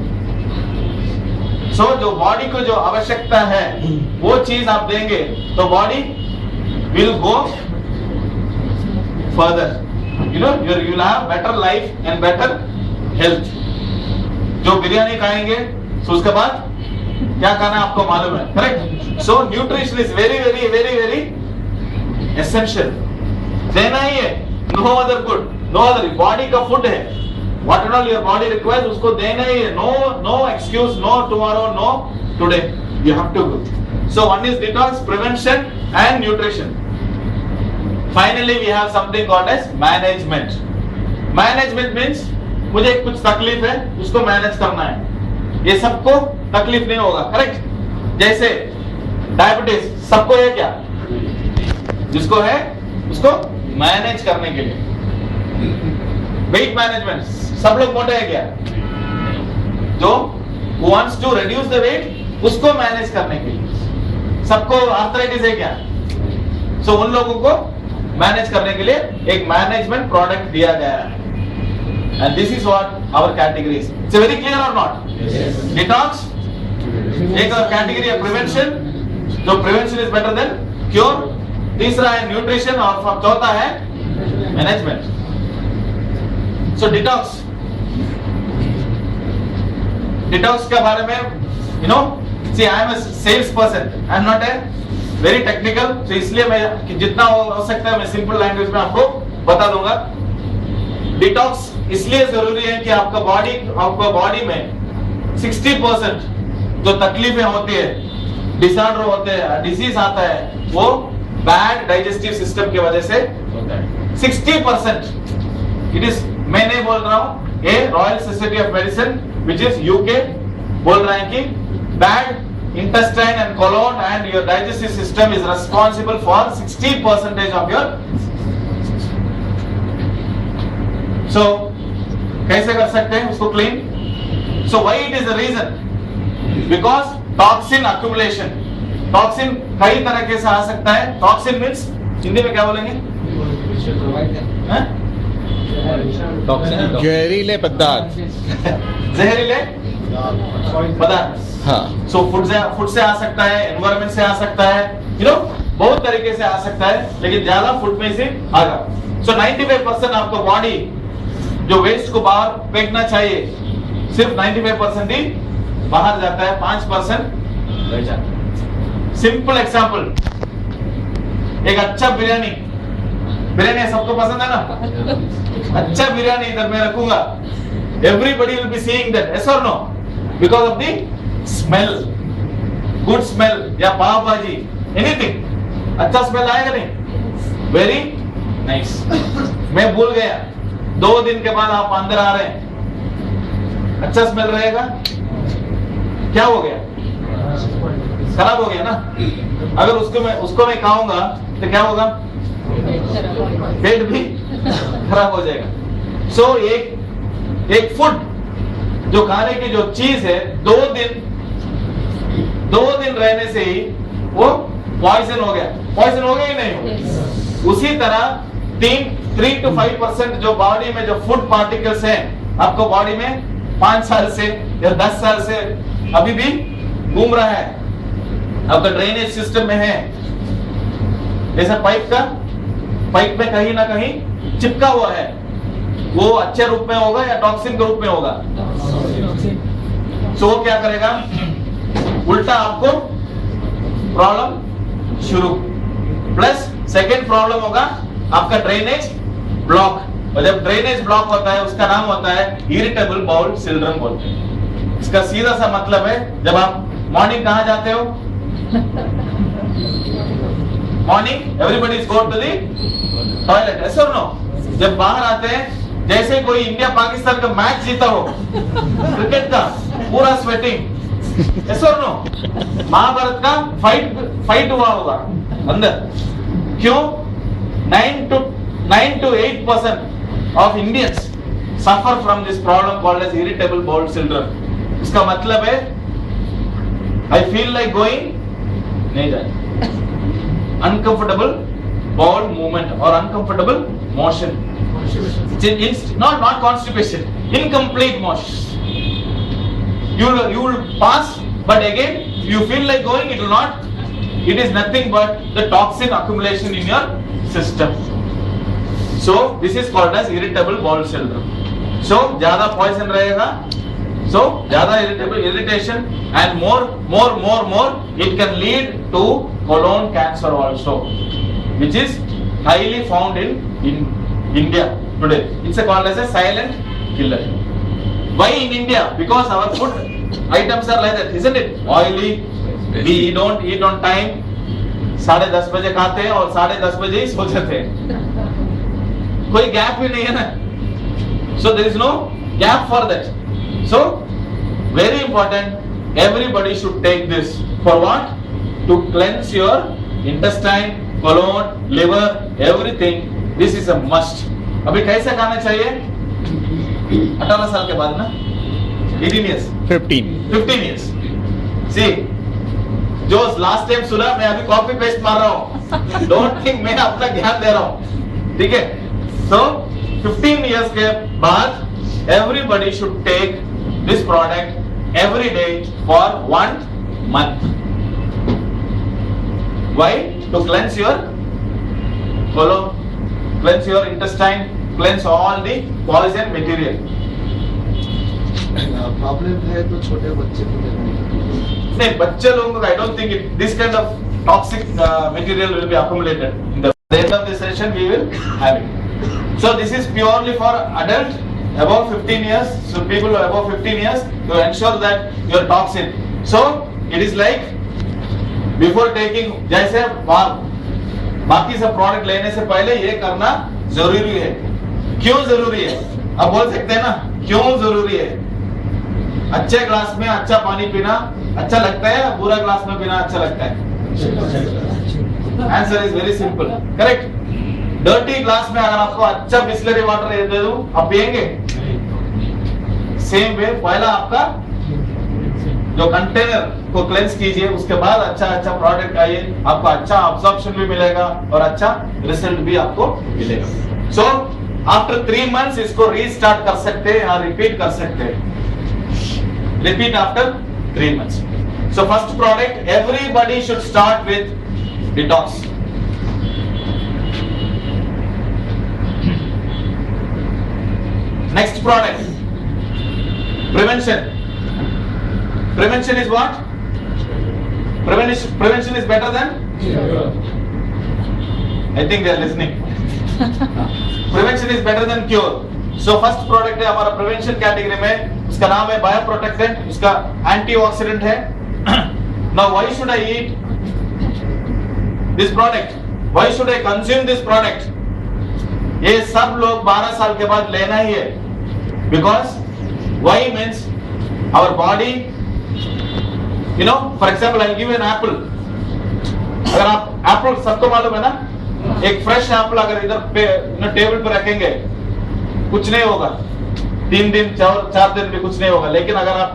सो जो बॉडी को जो आवश्यकता है वो चीज आप देंगे तो body will go further, you know, you will have better life and better health. जो बिरयानी खाएंगे तो उसके बाद क्या खाना आपको मालूम है, correct? So nutrition is very very very very essential, देना ही है, no other good, no other, body का फूड है, what all your body requires उसको देना ही है, no excuse, no tomorrow, no today, you have to go. So one is detox, prevention and nutrition. Finally we have something called as management. Management means मुझे कुछ तकलीफ है, उसको manage करना है। ये सबको तकलीफ नहीं होगा, करेक्ट? जैसे डायबिटीज सबको है क्या? जिसको है उसको मैनेज करने के लिए। वेट मैनेजमेंट, सब लोग मोटे हैं क्या? जो wants to reduce the weight उसको मैनेज करने के लिए। सबको आर्थराइटिस है क्या? सो उन लोगों को मैनेज करने के लिए एक मैनेजमेंट प्रोडक्ट दिया गया है। And this is what our category is. It's very clear or not? Yes. Detox, एक और कैटेगरी है प्रिवेंशन, जो prevention is better than cure. तीसरा है न्यूट्रिशन और चौथा है मैनेजमेंट। सो डिटॉक्स, डिटॉक्स के बारे में you know, see I am a sales person, I am not a very technical, तो इसलिए मैं जितना हो सकता है मैं सिंपल लैंग्वेज में आपको बता दूंगा। डिटॉक्स इसलिए जरूरी है कि आपका बॉडी में 60% जो तकलीफें होती है, डिसऑर्डर होते हैं, डिजीज आता है, वो बैड डाइजेस्टिव सिस्टम की वजह से होता है। 60%। इट इज, मैं नहीं बोल रहा हूं, ये royal society of medicine which is UK बोल रहा है कि bad intestine and colon and your digestive system is responsible for 60% of your, so कैसे कर सकते हैं उसको clean? So why it is the reason? Because toxin accumulation, toxin कई तरीके से आ सकता है। toxin means हिंदी में क्या बोलेंगे? जहरीले पदार्थ, जहरीले पदार्थ, हाँ। सो फूड से आ सकता है, एनवायरमेंट से आ सकता है, यू नो, बहुत तरीके से आ सकता है, लेकिन ज्यादा फूड में से आगा। सो 95% आपको बॉडी जो वेस्ट को बाहर फेंकना चाहिए, सिर्फ 95% ही बाहर जाता है, 5% रह जाता है। सिंपल एग्जांपल, एक अच्छा बिरयानी सबको पसंद है ना? अच्छा बिरयानी इधर मैं रखूंगा, everybody will be seeing that, yes or no? Because of the smell, good smell, या पाव भाजी, anything, अच्छा स्मेल आएगा नहीं? Very nice. मैं भूल गया, 2 दिन के बाद आप अंदर आ रहे हैं, अच्छा स्मेल रहेगा? क्या हो गया? खराब हो गया ना? अगर उसको मैं खाऊंगा तो क्या होगा? पेट भी खराब हो जाएगा। सो एक फूड जो खाने की जो चीज है, 2 दिन रहने से ही वो पॉइजन हो गया ही नहीं? उसी तरह 3 to 5% जो बॉडी में जो फूड पार्टिकल्स हैं, आपको बॉडी में 5 साल से या 10 साल से अभी भी घूम रहा है, आपका ड्रेनेज सिस्टम में है, जैसा पाइप में कहीं ना कहीं चिपका हुआ है, वो अच्छे रूप में होगा या टॉक्सिन के रूप में होगा? सो वो क्या करेगा? उल्टा आपको प्रॉब्लम शुरू, प्लस सेकेंड प्रॉब्लम होगा आपका ड्रेनेज ब्लॉक, और जब ड्रेनेज ब्लॉक होता है उसका नाम होता है इरिटेबल बाउल सिंड्रोम बोलते हैं। इसका सीधा सा मतलब है, जब आप मॉर्निंग कहाँ जाते हो, morning everybody is go to the toilet, ऐसे और नो, जब बाहर आते हैं जैसे कोई इंडिया पाकिस्तान का मैच जीता हो क्रिकेट का, पूरा स्वेटिंग, ऐसे और नो, महाभारत का फाइट हुआ होगा अंदर। क्यों? 9 to 8% of Indians suffer from this problem called as irritable bowel syndrome. इसका मतलब है I feel like going, नहीं जाए, uncomfortable bowel movement or uncomfortable motion. Not constipation, incomplete motion. You will pass, but again you feel like going, it will not. It is nothing but the toxin accumulation in your system. So this is called as irritable bowel syndrome. So ज्यादा poison रहेगा, so ज्यादा irritation and more, it can lead to colon cancer also, which is highly found in India today. It's called as a silent killer. Why in India? Because our food items are like that, isn't it? Oily. We don't eat on time. 10:30 बजे खाते हैं और 10:30 बजे ही सो जाते हैं, कोई gap ही नहीं है ना. So there is no gap for that. So very important, everybody should take this. For what? To cleanse your intestine, colon, liver, everything. This is a must. अभी कैसे खाना चाहिए? 18 साल के बाद ना, 18 years, 15 years. See, जो लास्ट टाइम सुना, मैं अभी कॉपी पेस्ट मार रहा हूँ, डोंट थिंक मैं अपना ज्ञान दे रहा हूँ, ठीक है? So 15 years के बाद everybody should take this product every day for 1 month. Why? To cleanse your colon, cleanse your intestine, cleanse all the poison material. Problem है तो छोटे बच्चे को देना नहीं, बच्चे लोगों को I don't think this kind of toxic material will be accumulated. In the end of this session we will have it. So this is purely for adult above 15 years. So people above 15 years, to ensure that your toxin. So it is like before taking, जैसे बाकी सब product लेने से पहले ये करना जरूरी है. क्यों जरूरी है? आप बोल सकते हैं ना, क्यों जरूरी है? अच्छे ग्लास में अच्छा पानी पीना अच्छा लगता है, बुरा ग्लास में पीना अच्छा लगता है? Answer is very simple, correct. Dirty glass में अगर आपको अच्छा बिस्लरी वाटर दे दूं, आप पिएंगे? सेम वे, पहला आपका जो कंटेनर को क्लेंस कीजिए, उसके बाद अच्छा प्रोडक्ट आइए, आपको अच्छा अब्सॉर्प्शन भी मिलेगा और अच्छा रिजल्ट भी आपको मिलेगा. सो आफ्टर 3 months इसको रीस्टार्ट कर सकते हैं या रिपीट कर सकते हैं. Repeat after 3 months. So first product, everybody should start with detox. Next product, prevention. Prevention is what? Prevention is better than? I think they are listening. Prevention is better than cure. So first product है हमारा prevention category में, उसका नाम है bio protectant, उसका antioxidant है. Now why should I eat this product? Why should I consume this product? ये सब लोग 12 साल के बाद लेना ही है. Because why means our body, you know, for example I'll give you an apple. अगर आप एप्पल, सबको मालूम है ना, एक फ्रेश एप्पल अगर इधर पे टेबल पे रखेंगे कुछ नहीं होगा, 3 दिन 4 दिन भी कुछ नहीं होगा. लेकिन अगर आप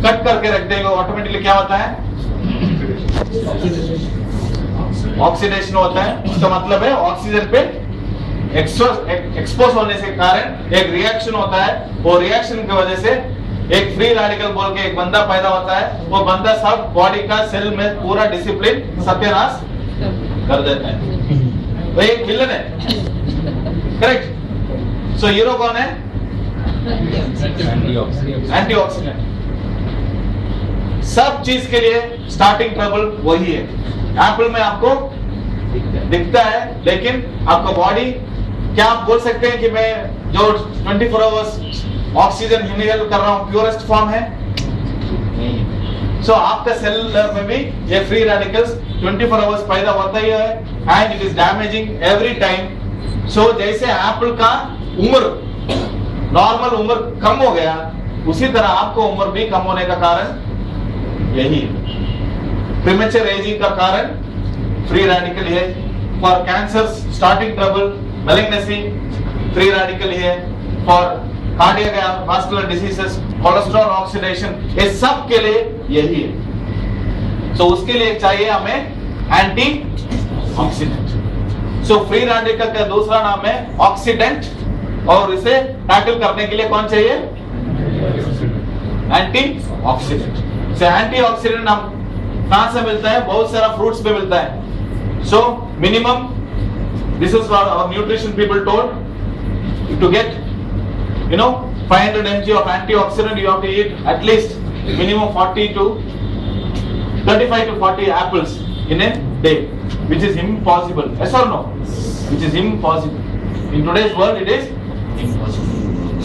कट करके रख देंगे, ऑटोमेटिकली क्या होता है? ऑक्सीडेशन होता है. उसका मतलब है ऑक्सीजन पे एक्सपोज होने से कारण एक रिएक्शन होता है. वो रिएक्शन की वजह से एक फ्री रेडिकल बोल के एक बंदा पैदा होता है. वो बंदा सब बॉडी का सेल में पूरा डिसिप्लिन सत्यानाश कर देता है. तो एक विलन है, करेक्ट. सो हीरो कौन है? एंटीऑक्सीडेंट. सब चीज के लिए स्टार्टिंग ट्रबल वही है. एप्पल में आपको दिखता है, लेकिन आपका बॉडी, क्या आप बोल सकते हैं कि मैं जो 24 आवर्स ऑक्सीजन इनहेल कर रहा हूं प्योरेस्ट फॉर्म है? नहीं। सो आपका सेल में भी ये फ्री रेडिकल्स 24 आवर्स पैदा होता ही है and it is damaging every time. So जैसे एप्पल का उम्र, नॉर्मल उम्र कम हो गया, उसी तरह आपको उम्र भी कम होने का कारण यही है। प्रीमेच्योर एजिंग का कारण फ्री रेडिकल है। For cancer, starting trouble, malignancy, free radical है। For cardiac vascular diseases, cholesterol oxidation, ये सब के लिए यही है। सो उसके लिए चाहिए हमें anti oxidant. So free radical का दूसरा नाम है ऑक्सीडेंट, और इसे टैकल करने के लिए कौन चाहिए? Anti oxidant. So anti oxidant हम कहां से मिलता है? बहुत सारा फ्रूट्स पे मिलता है। So minimum, this is our nutrition people told, to get 500 mg of antioxidant, you have to eat at least minimum 35 to 40 apples in a day, which is impossible. Yes or no? Which is impossible. In today's world, it is impossible.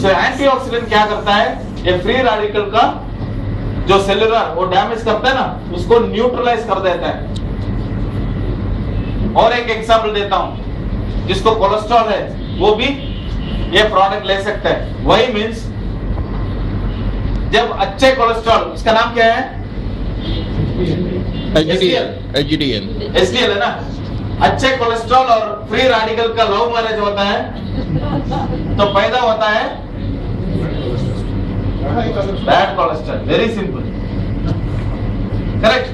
So antioxidant क्या करता है? ये free radical का जो cellular वो damage करता है ना, उसको न्यूट्रलाइज कर देता है। और एक एग्जांपल देता हूं, जिसको कोलेस्ट्रॉल है वो भी ये प्रोडक्ट ले सकता है। वही मींस जब अच्छे कोलेस्ट्रॉल, इसका नाम क्या है? HDL है ना। अच्छे कोलेस्ट्रॉल और फ्री रेडिकल का लव मैरिज होता है तो पैदा होता है bad cholesterol. Very simple, correct.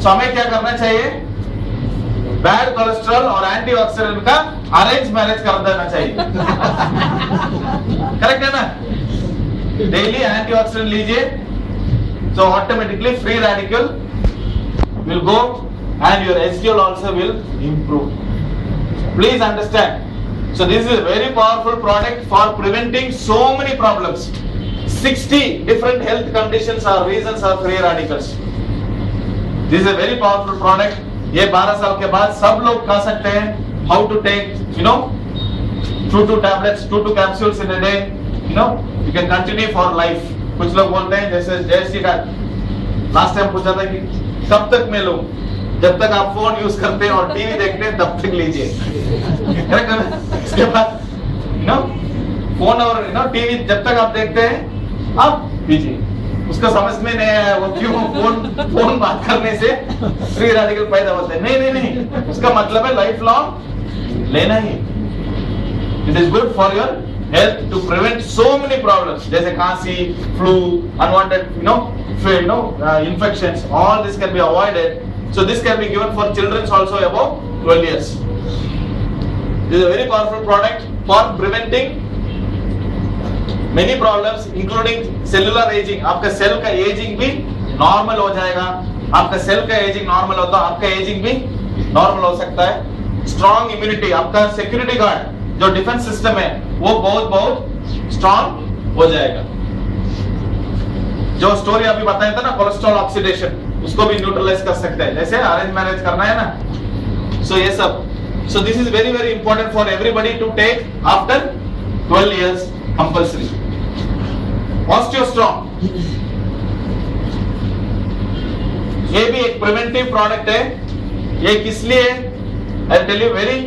So हमें क्या करना चाहिए? बैड कोलेस्ट्रॉल और एंटीऑक्सीडेंट का अरेंज मैरिज कर देना चाहिए। करेक्ट है ना? डेली एंटीऑक्सीडेंट लीजिए, so automatically free radical will go and your HDL also will improve. Please understand. So this is a very powerful product for preventing so many problems. 60 different health conditions or reasons are free radicals. This is a very powerful product. ये 12 साल के बाद सब लोग खा सकते हैं। How to take, 2 tablets, 2 capsules in a day. You can continue for life. कुछ लोग बोलते हैं, जैसे जयश्री का लास्ट टाइम पूछा था कि कब तक मैं लूं? जब तक आप फोन यूज करते हैं और टीवी देखते हैं तब तक लीजिए। इसके बाद फोन और टीवी जब तक आप देखते हैं आप पीजिए। उसका समझ में नहीं आया वो क्यों फोन बात करने से फ्री रेडिकल पैदा होते हैं। नहीं, उसका मतलब है लाइफ लॉन्ग लेना ही। It is good for your health to prevent so many problems, जैसे खांसी, flu, unwanted, infections. All this can be avoided. So this can be given for children also above 12 years. This is a very powerful product for preventing many problems, including cellular aging. आपका cell का ageing भी normal हो जाएगा। आपका cell का ageing normal होता है, आपका एजिंग भी नॉर्मल हो सकता है। स्ट्रॉन्ग इम्यूनिटी, आपका सिक्योरिटी गार्ड जो डिफेंस सिस्टम है वो बहुत स्ट्रॉन्ग हो जाएगा। जो स्टोरी अभी बताया था ना कोलेस्ट्रॉल ऑक्सीडेशन, उसको भी न्यूट्रलाइज कर सकते हैं। जैसे अरेंज मैरिज करना है ना, सो ये सब। So this is very very important for everybody to take after 12 years compulsory. OsteoStrong, ये भी एक प्रिवेंटिव प्रोडक्ट है। ये किस लिए? I tell you, very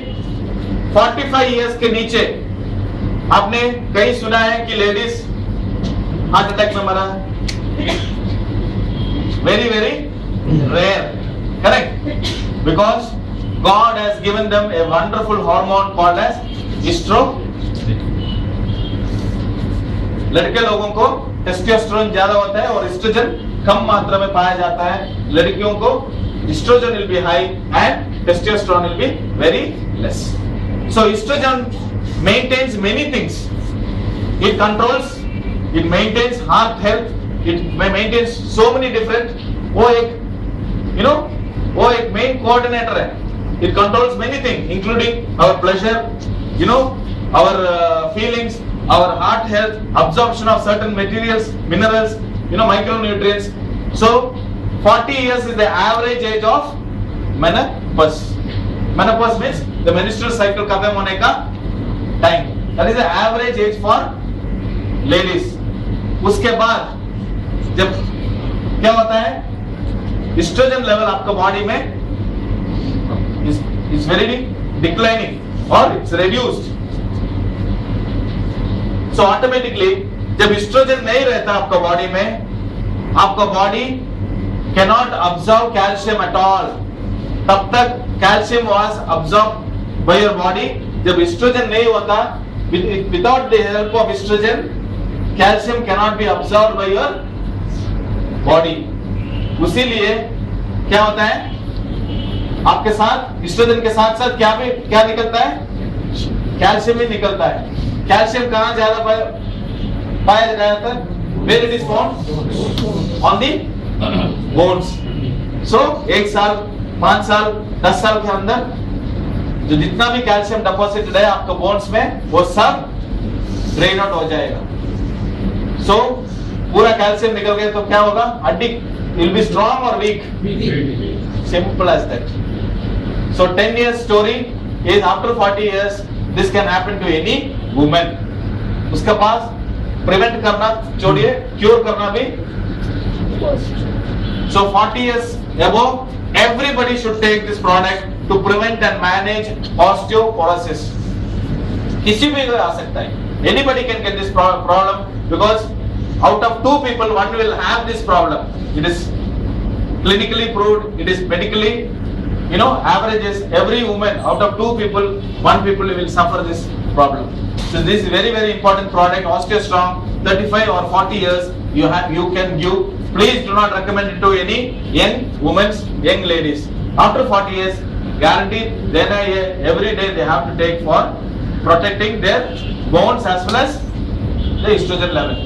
45 years के नीचे आपने कहीं सुना है कि लेडीज हार्ट अटैक में मरा? Very very rare, correct, because God has given them a wonderful hormone called as estrogen. लड़के लोगों को टेस्टोस्टेरोन ज्यादा होता है और एस्ट्रोजन कम मात्रा में पाया जाता है। लड़कियों को estrogen will be high and testosterone will be very less. So estrogen maintains many things. It controls, it maintains heart health, it maintains so many different. वो एक main coordinator है. It controls many things, including our pleasure, our feelings, our heart health, absorption of certain materials, minerals, micronutrients. So 40 years is the average age of menopause. Menopause means the menstrual cycle खत्म होने का time, that is the average age for ladies. उसके बाद जब क्या होता है, oestrogen level आपका बॉडी में इज वेरी डिक्लाइनिंग और इट्स रेड्यूस्ड। सो ऑटोमेटिकली जब एस्ट्रोजन नहीं रहता आपका बॉडी में, आपका body can not observe calcium at all. तब तक calcium was observe by your body. जब एस्ट्रोजन नहीं होता, without the help of oestrogen calcium can not be observed by your body. उसीलिए क्या होता है, आपके साथ एस्ट्रोजन के साथ साथ क्या निकलता है, कैल्शियम भी निकलता है। कैल्शियम कहां ज्यादा पाया जाता है, where it is found on the bones. So 1 साल 5 साल 10 साल के अंदर जो जितना भी कैल्शियम डिपॉजिटेड है आपके बोन्स में, वो सब ड्रेन आउट हो जाएगा। सो पूरा कैल्शियम निकल गया तो क्या होगा, हड्डी विल बी स्ट्रांग और weak, simple as that. So 10 years story is after 40 years this can happen to any woman. उसके पास प्रिवेंट करना छोड़िए, क्योर करना भी। So 40 years above everybody should take this product to prevent and manage osteoporosis. किसी भी आ सकता है, anybody can get this problem because out of 2 people 1 will have this problem. It is clinically proved, it is medically, averages every woman out of 2 people 1 people will suffer this problem. So this is very very important product, OsteoStrong. 35 or 40 years you can give. Please do not recommend it to any young women, young ladies. After 40 years guaranteed, then every day they have to take for protecting their bones as well as the estrogen level.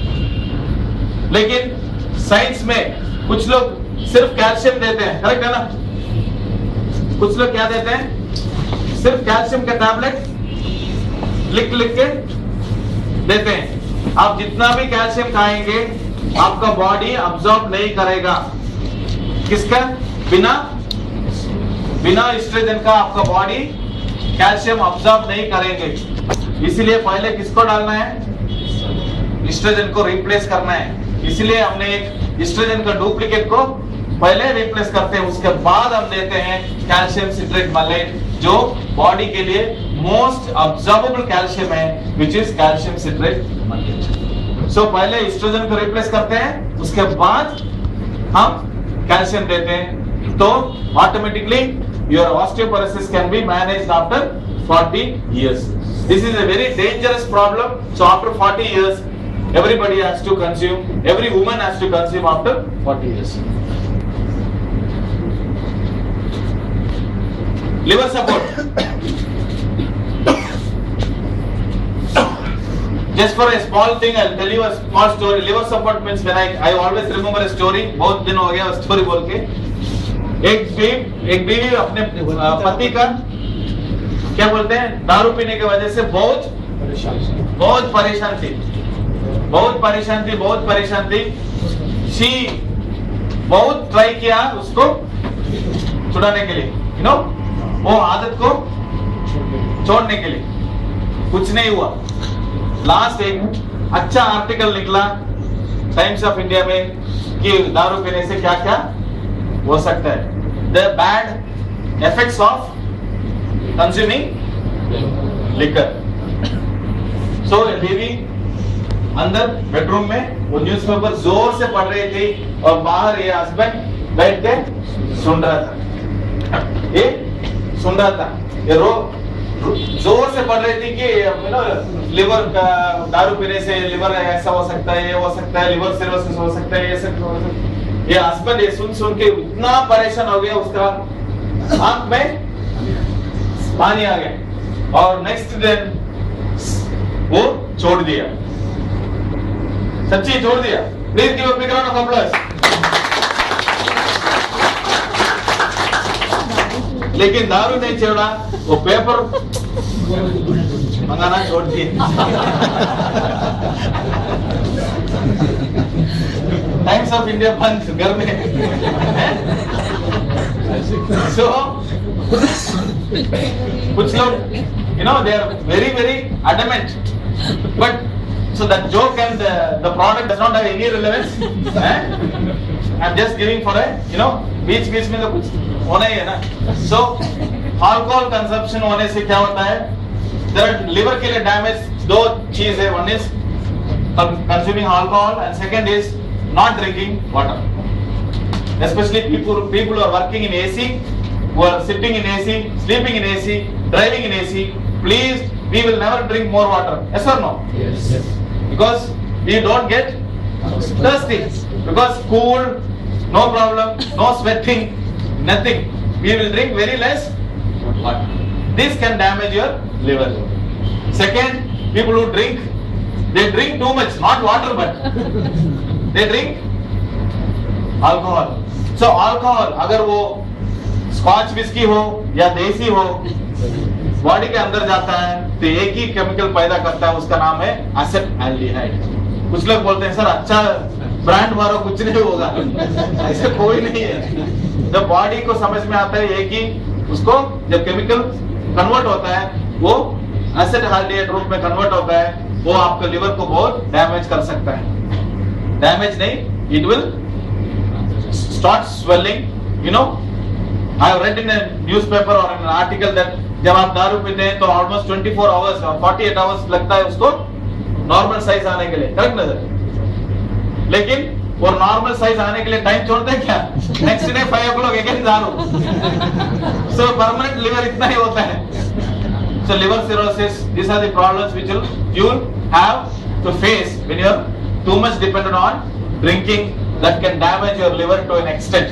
लेकिन science में कुछ लोग सिर्फ calcium देते हैं, correct है ना? कुछ लोग क्या देते हैं, सिर्फ कैल्शियम के टैबलेट लिख के देते हैं। आप जितना भी कैल्शियम खाएंगे आपका बॉडी अब्सॉर्ब नहीं करेगा। किसका? बिना एस्ट्रोजन का आपका बॉडी कैल्शियम अब्सॉर्ब नहीं करेंगे। इसीलिए पहले किसको डालना है, एस्ट्रोजन को रिप्लेस करना है। इसलिए हमने एक एस्ट्रोजन का डुप्लीकेट को पहले रिप्लेस करते हैं, उसके बाद हम देते हैं कैल्शियम सिट्रेट मैलेट, जो बॉडी के लिए मोस्ट ऑब्जर्वेबल कैल्शियम है, which is calcium citrate malate. So पहले एस्ट्रोजन को रिप्लेस करते हैं, उसके बाद हम कैल्शियम देते हैं, तो automatically your osteoporosis can be managed after 40 years. This is a very dangerous problem. So after 40 years everybody has to consume, every woman has to consume after 40 years. Liver support. Just for a small thing, I'll tell you a small story. Liver support means when I always remember a story. बहुत दिन हो गया story बोल के। एक बीवी अपने पति का क्या बोलते हैं, दारू पीने की वजह से बहुत परेशान थी। शी बहुत ट्राई किया उसको छुड़ाने के लिए, वो आदत को छोड़ने के लिए, कुछ नहीं हुआ। लास्ट एक अच्छा आर्टिकल निकला टाइम्स ऑफ इंडिया में कि दारू पीने से क्या क्या हो सकता है, the bad effects of consuming liquor. So बीवी अंदर बेडरूम में वो न्यूज़पेपर जोर से पढ़ रही थी और बाहर ये हस्बैंड बैठ के सुन रहा था। ये जोर से पढ़ रही थी कि लिवर का दारू पीने से लिवर ऐसा हो सकता है, ये हो सकता है, लिवर सिरोसिस हो सकता है, ये सब हो सकता है। ये हस्बैंड ये सुन के इतना परेशान हो गया, उसका आंख में पानी आ गया और नेक्स्ट दिन वो छोड़ दिया, सच्ची छोड़ दिया। Please give a big round of applause. लेकिन दारू नहीं छोड़ा, वो पेपर मंगाना छोड़ दिया। टाइम्स ऑफ इंडिया बंद घर में। सो कुछ लोग they are very very adamant, but so that joke and the product does not have any relevance. I'm just giving for a बीच में तो कुछ होना ही है ना. So alcohol consumption होने से क्या होता है, liver के लिए damage दो चीज है. One is consuming alcohol and second is not drinking water. Especially people who are working in AC, who are sitting in AC, sleeping in AC, driving in AC, please, we will never drink more water. Yes or no? Yes. Because we don't get thirsty. Because cool, no problem, no sweating, nothing. We will drink very less water. This can damage your liver. Second, people who drink, they drink too much, not water, but they drink alcohol. So alcohol, अगर वो scotch whisky हो या देसी हो, body के अंदर जाता है तो एक ही केमिकल पैदा करता है, उसका नाम है एसिटाल्डिहाइड. कुछ लोग बोलते हैं सर अच्छा ब्रांड मारो कुछ नहीं होगा. ऐसे कोई नहीं है. जब बॉडी को समझ में आता है एक ही, उसको जब केमिकल कन्वर्ट होता है, वो एसिटाल्डिहाइड रूप में कन्वर्ट होता है, वो आपके लिवर को बहुत डैमेज कर सकता है. डैमेज नहीं, it will start swelling. I have read in a newspaper or in an article that जब आप दारू पीते हैं तो almost 24 hours और 48 hours लगता है उसको नॉर्मल साइज आने के लिए. करेक्ट नजर? लेकिन वो नॉर्मल साइज आने के लिए टाइम छोड़ते हैं क्या? नेक्स्ट डे 5 o'clock अगेन दारू. सो परमानेंट लिवर इतना ही होता है. So liver cirrhosis, these are the problems which you'll have to face when you're too much dependent on drinking. That can damage your liver to an extent,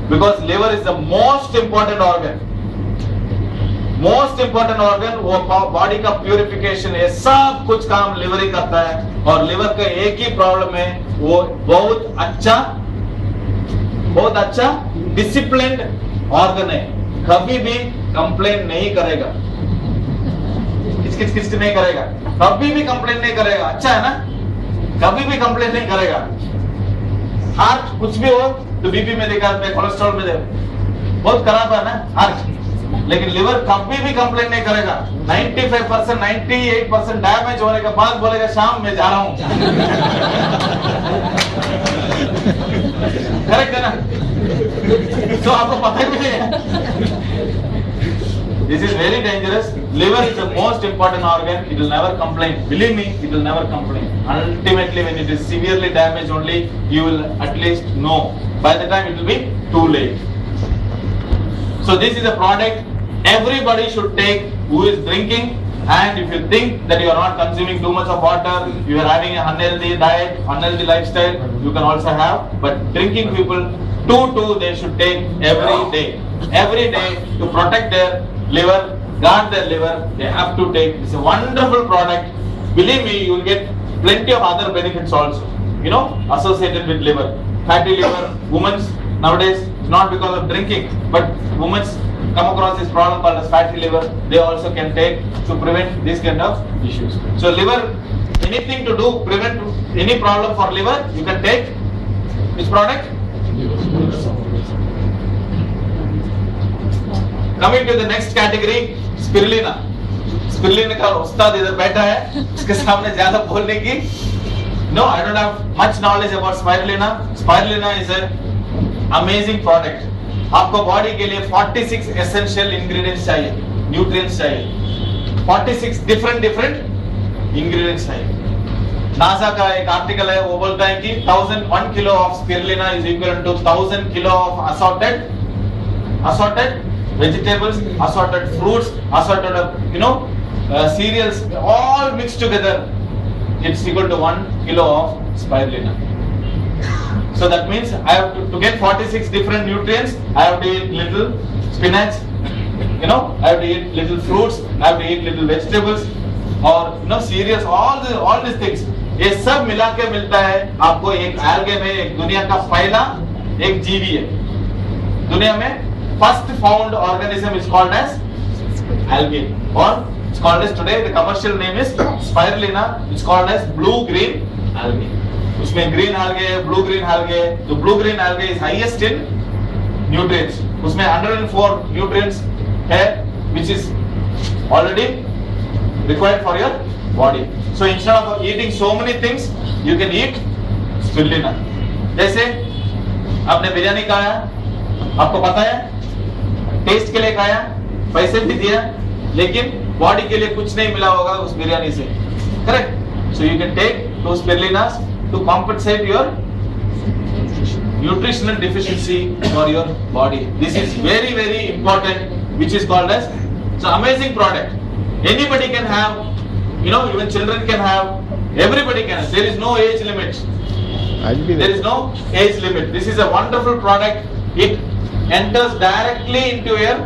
because liver is the most important organ. Most important organ, वो body का purification है, सब कुछ काम liver ही करता है. और liver का एक ही प्रॉब्लम है, वो बहुत अच्छा डिसिप्लिन्ड ऑर्गन है. कभी भी कंप्लेन नहीं करेगा, किच नहीं करेगा, कभी भी कंप्लेन नहीं करेगा. अच्छा है ना, कभी भी कंप्लेन नहीं करेगा. हार्ट कुछ भी हो तो बीपी में देखा, कोलेस्ट्रॉल में देखा, बहुत खराब है ना हार्ट. लेकिन लिवर कभी भी कंप्लेन नहीं करेगा. 95%, 98% डैमेज होने के बाद बोलेगा शाम में जा रहा हूं. करेक्ट है ना? तो आपको पता ही नहीं है. This is very dangerous. Liver is the most important organ. It will never complain. Believe me, it will never complain. Ultimately, when it is severely damaged only, you will at least know. By the time it will be too late. So this is a product everybody should take who is drinking. And if you think that you are not consuming too much of water, you are having an unhealthy diet, unhealthy lifestyle, you can also have. But drinking people, they should take every day to protect their liver, guard their liver. They have to take. It's a wonderful product. Believe me, you will get plenty of other benefits also, associated with liver. Fatty liver, women's nowadays, it's not because of drinking, but women's come across this problem called as fatty liver. They also can take to prevent these kind of issues. So liver, anything to do prevent any problem for liver, you can take which product? Coming to the next category, spirulina. Spirulina का उस्ताद इधर बैठा है, उसके सामने ज्यादा बोलने की. No, I don't have much knowledge about spirulina. Spirulina is an amazing product. आपको बॉडी के लिए 46 essential ingredients चाहिए, nutrients चाहिए. 46 different ingredients चाहिए. नासा का एक आर्टिकल है, वो बोलता है कि 1 kilo of spirulina is equivalent to 1000 kilo of assorted vegetables, assorted fruits, assorted cereals, all mixed together. It's equal to 1 kilo of spirulina. So that means I have to get 46 different nutrients. I have to eat little spinach, I have to eat little fruits, I have to eat little vegetables, or cereals, all these things. ये सब मिला के मिलता है आपको एक algae में. एक दुनिया का पहला एक जीवी है दुनिया में. First found organism is called as algae, or it's called as today the commercial name is spirulina. It's called as blue-green algae. उसमें green algae, blue-green algae. The blue-green algae is highest in nutrients. उसमें 104 nutrients है which is already required for your body. So instead of eating so many things, you can eat spirulina. जैसे आपने बिरयानी खाया, आपको पता है test के लिए खाया, पैसे भी दिया, लेकिन बॉडी के लिए कुछ नहीं मिला होगा उस बिरयानी से, correct? So you can take those spirulinas to compensate your nutritional deficiency for your body. This is very, very important, which is called as, it's an amazing product. Anybody can have, even children can have, everybody can have. There is no age limit. There is no age limit. This is a wonderful product. It enters directly into your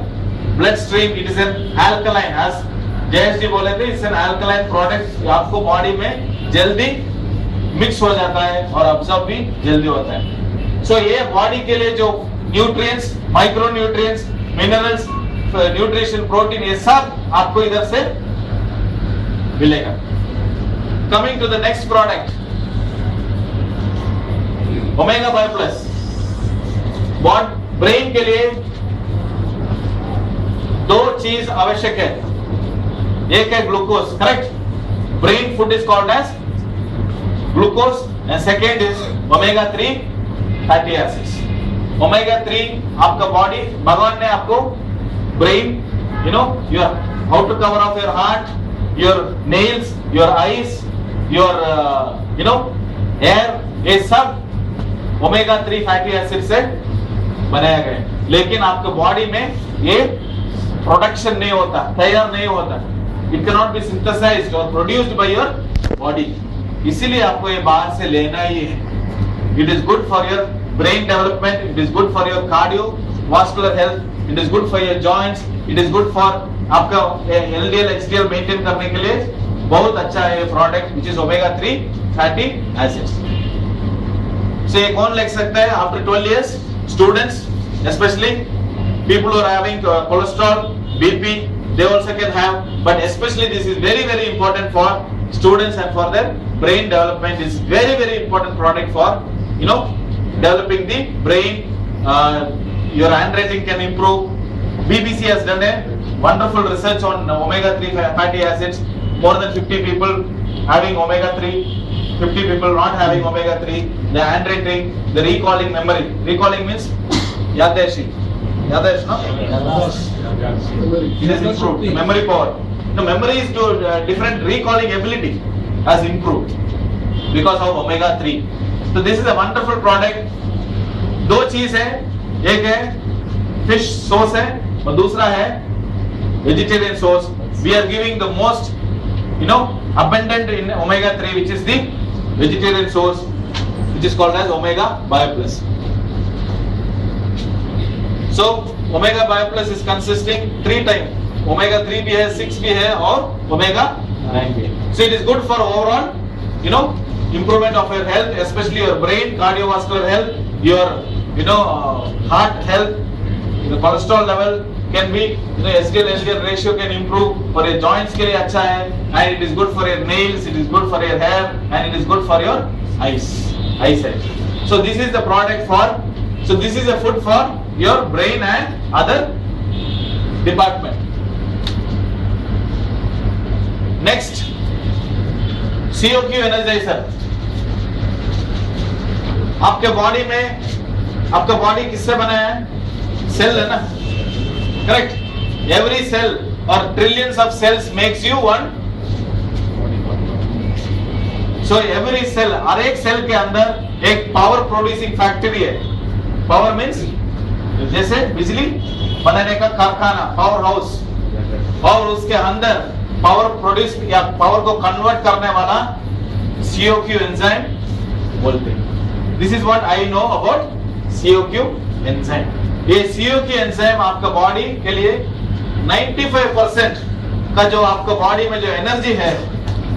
bloodstream. It is an alkaline, as Jayesh ji बोले थे, it's an alkaline product. आपको body में जल्दी mix हो जाता है और absorb भी जल्दी होता है. So ये बॉडी के लिए जो nutrients, micro nutrients, minerals, nutrition, protein, ये सब आपको इधर से मिलेगा. Coming to the next product, omega bio plus. Brain के लिए दो चीज आवश्यक है. एक है glucose, correct? Brain food is called as glucose and second is omega 3 fatty acids. Omega 3 आपका बॉडी, भगवान ने आपको brain, your how to cover of your heart, your nails, your eyes, your hair, ये सब ओमेगा 3 फैटी एसिड से बनाया गया है. लेकिन आपके बॉडी में ये प्रोडक्शन नहीं होता, तैयार नहीं होता. It can not be synthesised और प्रोड्यूस्ड बाय योर बॉडी. इसीलिए आपको ये बाहर से लेना ही है. It is good for your brain development, it is good for your cardio vascular health, it is good for your joints, it is good for आपका एलडीएल एचडीएल मेंटेन करने के लिए बहुत अच्छा है ये product, which is omega 3 fatty acids. So ये कौन ले सकता है? After 12 years, students, especially people who are having cholesterol, BP, they also can have. But especially this is very, very important for students and for their brain development. It's very, very important product for developing the brain. Your handwriting can improve. BBC has done a wonderful research on omega 3 fatty acids. More than 50 people having omega 3. 50 people not having omega 3, the handwriting, the recalling memory. Recalling means yadeshi. Yadesh, no? It has improved. Memory power. No, memory is to different recalling ability has improved because of omega 3. So this is a wonderful product. दो चीज है, एक है fish source है और दूसरा है vegetarian source. We are giving the most, abundant in omega 3, which is the vegetarian source, which is called as omega bio plus. So omega bio plus is consisting 3 times. Omega 3 भी है, 6 भी है और omega 9 भी है. So it is good for overall, improvement of your health, especially your brain, cardiovascular health, your, heart health, the cholesterol level can be, HDL HDL ratio can improve. For your joints के लिए अच्छा है, and it is good for your nails, it is good for your hair, and it is good for your eyesight. So this is the product for, so this is a food for your brain and other department. Next, COQ energizer. आपके body में, आपका body किससे बना है? Cell है ना, correct? Every cell or trillions of cells makes you one. So every cell, हर एक cell के अंदर एक पावर प्रोड्यूसिंग फैक्ट्री है. पावर मीन्स जैसे बिजली बनाने का कारखाना, पावर हाउस, और उसके अंदर पावर प्रोड्यूस या पावर को कन्वर्ट करने वाला COQ एंजाइम बोलते हैं. This is what I know about COQ enzyme. ये COQ एंजाइम आपका बॉडी के लिए 95% का जो आपका बॉडी में जो एनर्जी है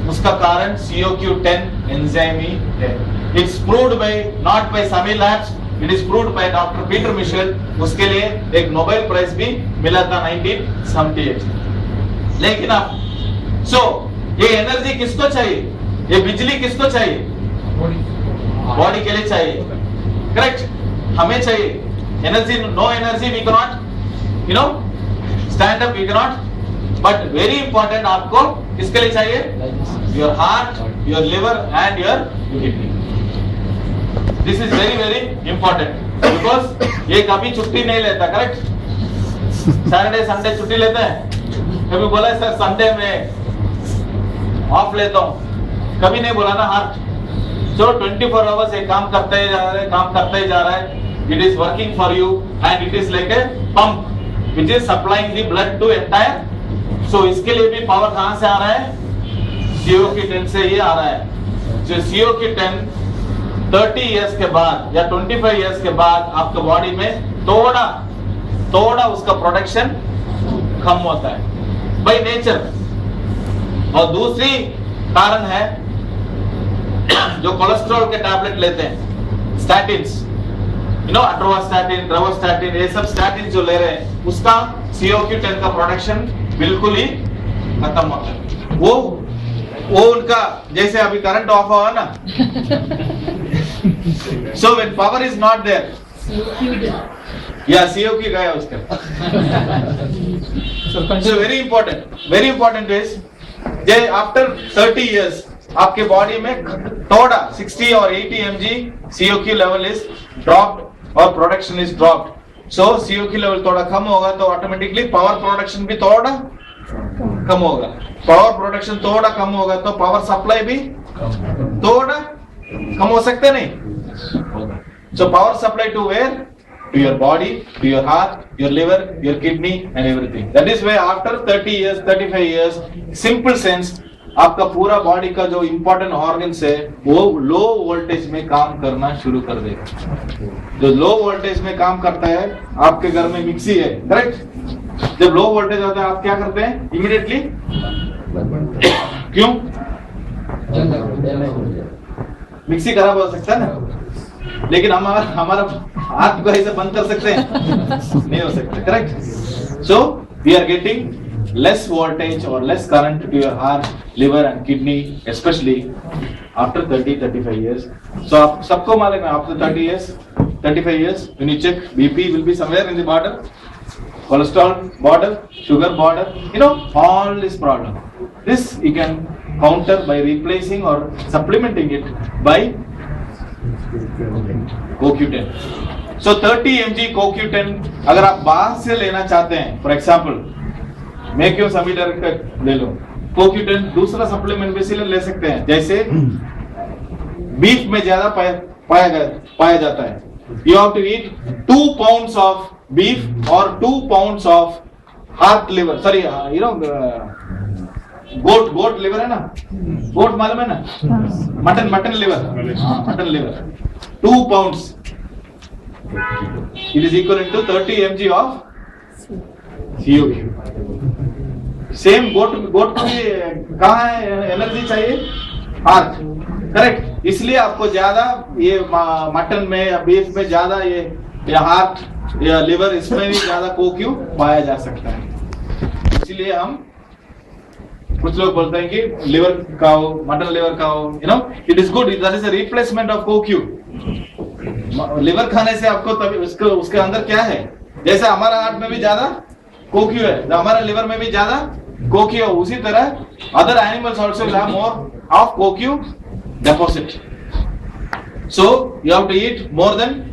उसका कारण COQ10 एंजाइम ही है. It's proved by not by Sami Labs, it is proved by Dr. Peter Michel. उसके लिए एक नोबेल प्राइज भी मिला था 1978. लेकिन आप ये एनर्जी किसको चाहिए? ये बिजली किसको चाहिए? बॉडी के लिए चाहिए, करेक्ट? हमें चाहिए energy. No energy we can not stand up you cannot, but very important आपको किसके लिए चाहिए? Your heart, your liver and your kidney. This is very very important because ये कभी छुट्टी नहीं लेता, correct? Saturday Sunday छुट्टी लेते हैं? कभी बोला है सर संडे में ऑफ लेता हूँ? कभी नहीं बोला ना हार्ट. So 24 hours ये काम करता ही जा रहा है. It is working for you and it is like a pump which is supplying the blood to entire. So इसके लिए भी पावर कहाँ से आ रहा है? COQ10 से ही आ रहा है. So COQ10 30 years के बाद या 25 years के बाद आपके बॉडी में थोड़ा उसका प्रोडक्शन कम होता है बाय नेचर. और दूसरी कारण है जो कोलेस्ट्रॉल के टैबलेट लेते हैं, स्टैटिन्स, अट्रोवास्टैटिन, रोवास्टैटिन, ये सब स्टैटिन जो ले रहे हैं उसका COQ10 का प्रोडक्शन बिल्कुल ही खत्म होता है. वो उनका जैसे अभी करंट ऑफ हुआ ना. So when power is not there, COQ गया उसका. So very important is after 30 years आपके बॉडी में थोड़ा 60 और 80 mg COQ level is dropped और production is dropped. So COQ level थोड़ा कम होगा तो ऑटोमेटिकली पावर प्रोडक्शन भी थोड़ा कम होगा. पावर प्रोडक्शन थोड़ा कम होगा तो पावर सप्लाई भी थोड़ा कम हो सकता नहीं. So power supply to where? To your body, to your heart, your liver, your kidney and everything. That is why after 30 years, 35 years, simple sense, आपका पूरा बॉडी का जो इंपॉर्टेंट ऑर्गन्स है वो लो वोल्टेज में काम करना शुरू कर देगा. जो लो वोल्टेज में काम करता है, आपके घर में मिक्सी है, करेक्ट? जब लो वोल्टेज होता है आप क्या करते हैं? इमीडिएटली क्यों? मिक्सी खराब हो सकता है ना, लेकिन हमारा हाथ को ऐसे बंद कर सकते हैं? नहीं हो सकता, correct? So we are getting less voltage or less current to your heart, liver and kidney, especially after 30-35 years. So आप सबको मालूम है after 30 years, 35 years, when you check BP will be somewhere in the border, cholesterol border, sugar border, all this problem. This you can counter by replacing or supplementing it by CoQ10. So 30 mg CoQ10 अगर आप बाहर से लेना चाहते हैं, for example मैं क्यों समीटर का ले लूं? CoQ10 दूसरा सप्लीमेंट भी इसीलिए ले सकते हैं, जैसे बीफ में ज्यादा पाया जाता है. You have to eat 2 pounds of beef or 2 pounds of heart liver. Sorry, goat liver है ना? goat मालूम है ना? mutton liver. 2 pounds. It is equivalent to 30 mg of COQ. Same गोट को भी कहाँ है एनर्जी चाहिए? Heart, correct? इसलिए आपको ज्यादा ये मटन में या बीफ में ज्यादा ये हार्ट या लिवर इसमें भी ज्यादा CoQ पाया जा सकता है. इसलिए हम कुछ लोग बोलते हैं कि लिवर खाओ, मटन लिवर खाओ, it is good, that is a replacement of CoQ. Liver खाने से आपको तभी उसके अंदर क्या है? जैसे हमारा हार्ट में भी ज्यादा CoQ है, हमारा लिवर में भी ज्यादा CoQ है, उसी तरह other animals also will have more of CoQ deposit. So you have to eat more than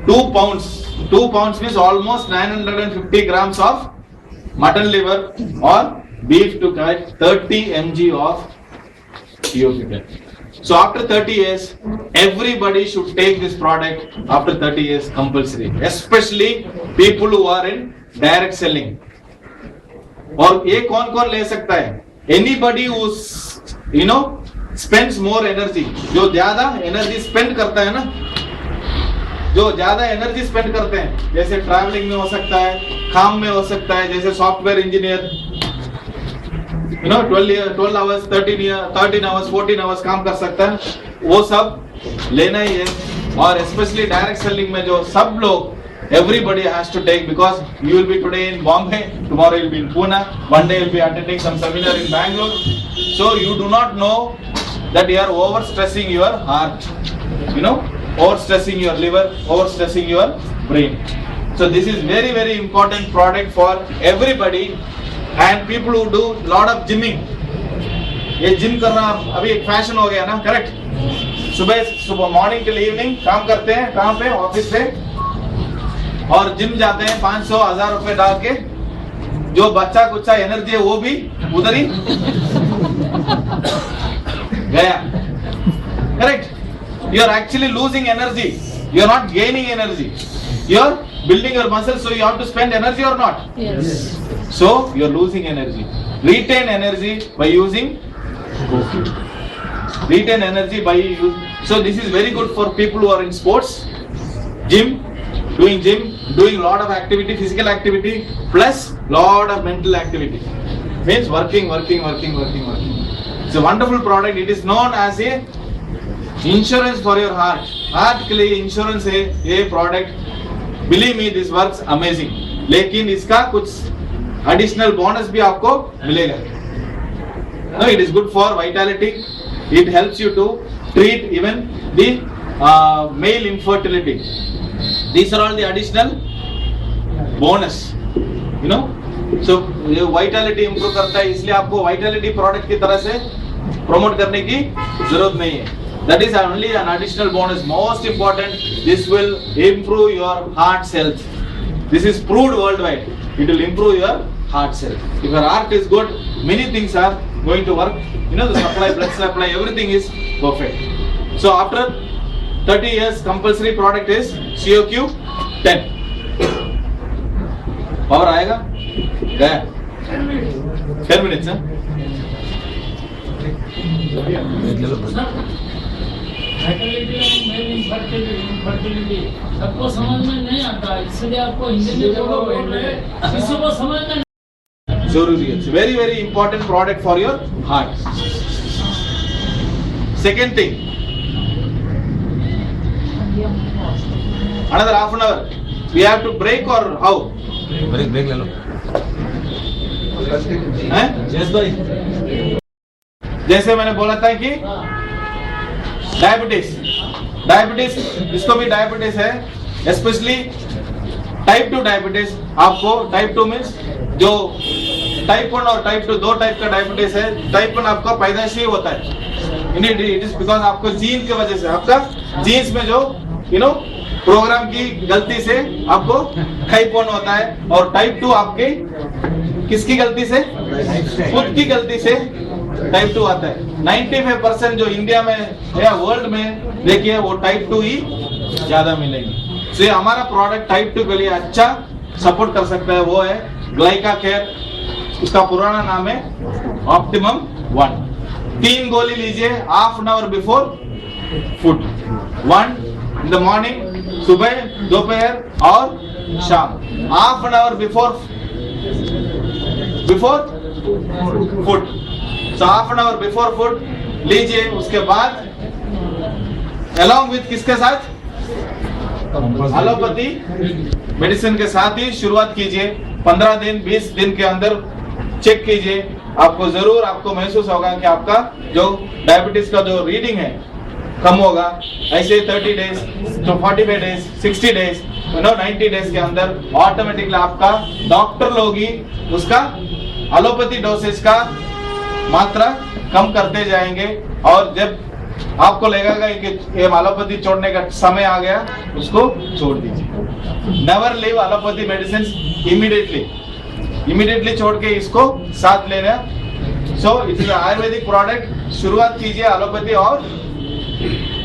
2 pounds. 2 pounds means almost 950 grams of mutton liver or beef to get 30 mg of CoQ10. So after 30 years, everybody should take this product after 30 years compulsory, especially people who are in direct selling. और ये कौन ले सकता है? Anybody who spends more energy, जो ज्यादा energy spend करता है ना, जो ज्यादा एनर्जी स्पेंड करते हैं, जैसे ट्रैवलिंग में हो सकता है, काम में हो सकता है, जैसे software engineer 12 hours, 13 hours, 14 hours काम कर सकता है, वो सब लेना ही है. और स्पेशली डायरेक्ट सेलिंग में जो सब लोग, everybody has to take, because you will be today in Bombay, tomorrow you will be in Pune, one day you will be attending some seminar in Bangalore. So you do not know that you are overstressing your heart, overstressing your liver, overstressing your brain. So this is very important product for everybody and people who do lot of gymming. ये gym करना अभी एक fashion हो गया ना, correct? सुबह morning till evening काम करते हैं, कहाँ पे? ऑफिस पे, और जिम जाते हैं 500-1000 रुपए डाल के, जो बच्चा कुच्चा एनर्जी है वो भी उधर ही गया, correct? You are actually losing energy. You are not gaining energy. You are building your muscles, so you have to spend energy or not? Yes. So you are losing energy. Retain energy by using. Retain energy by use. So this is very good for people who are in sports, gym, doing lot of activity, physical activity, plus lot of mental activity. Means working. It's a wonderful product. It is known as a insurance for your heart के लिए insurance है ये product. Believe me this works amazing. लेकिन इसका कुछ additional bonus भी आपको मिलेगा. No, it is good for vitality. It helps you to treat even the male infertility. These are all the additional bonus, you know. So ये vitality improve करता है, इसलिए आपको वाइटैलिटी प्रोडक्ट की तरह से प्रमोट करने की जरूरत नहीं है. That is only an additional bonus. Most important, this will improve your heart health. This is proved worldwide. It will improve your heart health. If your heart is good, many things are going to work. You know, the supply, blood supply, everything is perfect. So after 30 years, compulsory product is COQ 10. Power आएगा? गया? 10 minutes, huh? Fertility सबको समझ में नहीं आता, इसलिए आपको हिंदी में जो लोग बोल रहे हैं किसी को समझ में जरूरी है. very important product for your heart. Second thing, another half an hour we have to break or how? Break ले लो. हैं? जैसे मैंने बोला था कि डायबिटीज, इसको भी डायबिटीज है, स्पेशली टाइप 2 डायबिटीज. आपको टाइप 2 मीन्स जो टाइप 1 और टाइप 2 दो टाइप का डायबिटीज है. टाइप 1 आपका पैदाइशी होता है, इट इज बिकॉज आपको जीन की वजह से, आपका जीन्स में जो प्रोग्राम की गलती से आपको टाइप 1 होता है. और टाइप 2 आपके किसकी गलती से? खुद की गलती से टाइप 2 आता है. 95% जो इंडिया में या वर्ल्ड में देखिए वो टाइप 2 ही ज्यादा मिलेगी. तो हमारा प्रोडक्ट टाइप 2 के लिए अच्छा सपोर्ट कर सकता है. वो है ग्लाइका केयर. उसका पुराना नाम है ऑप्टिमम 1. 3 गोली लीजिए half an hour before food. 1 in the morning, सुबह, दोपहर और शाम. Half an hour before food. So half an hour before food लीजिए. उसके बाद along with किसके साथ? एलोपैथी मेडिसिन के साथ ही शुरुआत कीजिए. 15 दिन 20 दिन के अंदर चेक कीजिए. आपको जरूर आपको महसूस होगा कि आपका जो डायबिटीज का जो रीडिंग है कम होगा. ऐसे 30 डेज तो 45 डेज 60 डेज 90 डेज के अंदर ऑटोमेटिकली आपका डॉक्टर लोग ही उसका एलोपैथी डोसेज का मात्रा कम करते जाएंगे. और जब आपको लगेगा कि ये एलोपैथी छोड़ने का समय आ गया, उसको छोड़ दीजिए. Never leave allopathy medicine immediately छोड़ के इसको साथ लेना. So it is Ayurvedic product. शुरुआत कीजिए एलोपैथी और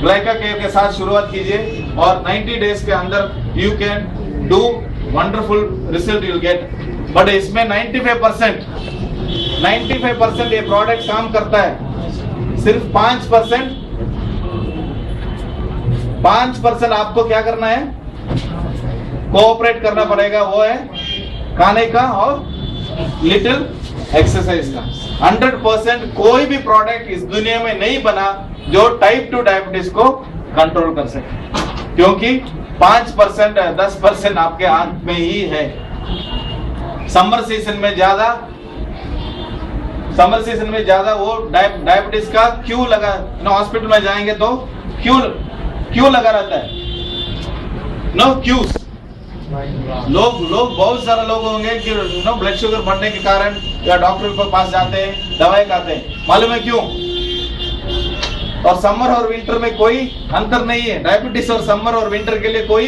ग्लाइका केयर के साथ शुरुआत कीजिए और 90 डेज के अंदर you can do wonderful result you will gate. But इसमें 95% ये प्रोडक्ट काम करता है. सिर्फ 5% आपको क्या करना है? कोऑपरेट करना पड़ेगा. वो है खाने का और लिटिल एक्सरसाइज का. 100% कोई भी प्रोडक्ट इस दुनिया में नहीं बना जो टाइप 2 डायबिटीज को कंट्रोल कर सके, क्योंकि 5% 10% आपके हाथ में ही है. समर सीजन में ज्यादा वो डायबिटीज का क्यों लगा, हॉस्पिटल में जाएंगे तो क्यों लगा रहता है? No cues. लोग बहुत सारे लोग होंगे कि ब्लड शुगर बढ़ने के कारण या डॉक्टर के पास जाते हैं, दवाई खाते हैं। मालूम है क्यों? और समर और विंटर में कोई अंतर नहीं है। डायबिटीज और समर और विंटर के लिए कोई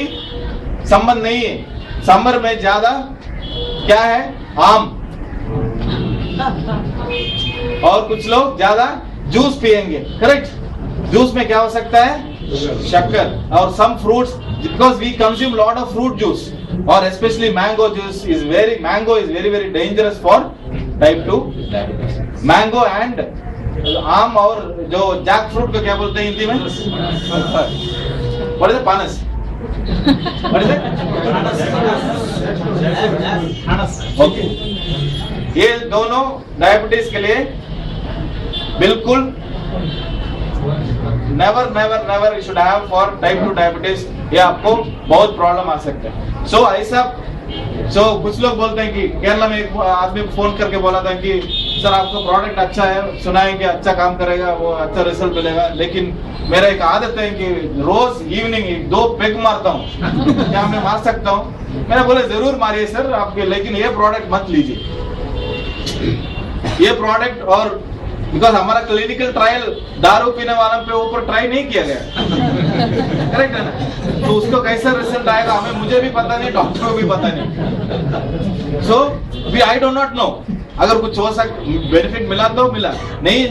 संबंध नहीं है। समर में ज्यादा क्या है? आम, और कुछ लोग ज्यादा जूस पिएंगे। करेक्ट? जूस में क्या हो सकता है? शक्कर। और some fruits, because we consume lot of fruit juice, और especially mango juice is very dangerous for type 2 diabetes. Mango and आम और जो जैक फ्रूट को क्या बोलते हैं हिंदी में? What is it? पानस। What is it? ओके, ये दोनों डायबिटीज के लिए बिल्कुल never you should have for type 2 diabetes. ये आपको बहुत प्रॉब्लम आ सकता है। सो कुछ लोग बोलते हैं कि केरला में एक आदमी फोन करके बोला था कि सर आपका प्रोडक्ट अच्छा है, सुना है कि अच्छा काम करेगा, वो अच्छा रिजल्ट मिलेगा, लेकिन मेरा एक आदत है कि रोज इवनिंग 2 पेग मारता हूँ। क्या मैं मार सकता हूँ? मैंने बोले जरूर मारिए सर आपके, लेकिन ये प्रोडक्ट मत लीजिए। ये प्रोडक्ट, और बिकॉज हमारा क्लिनिकल ट्रायल दारू पीने वालों पे ऊपर ट्राई नहीं किया गया। करेक्ट है ना? तो उसको कैसा रिजल्ट आएगा हमें, मुझे भी पता नहीं, डॉक्टर को भी पता नहीं। So I do not know. अगर कुछ हो बेनिफिट मिला तो मिला, नहीं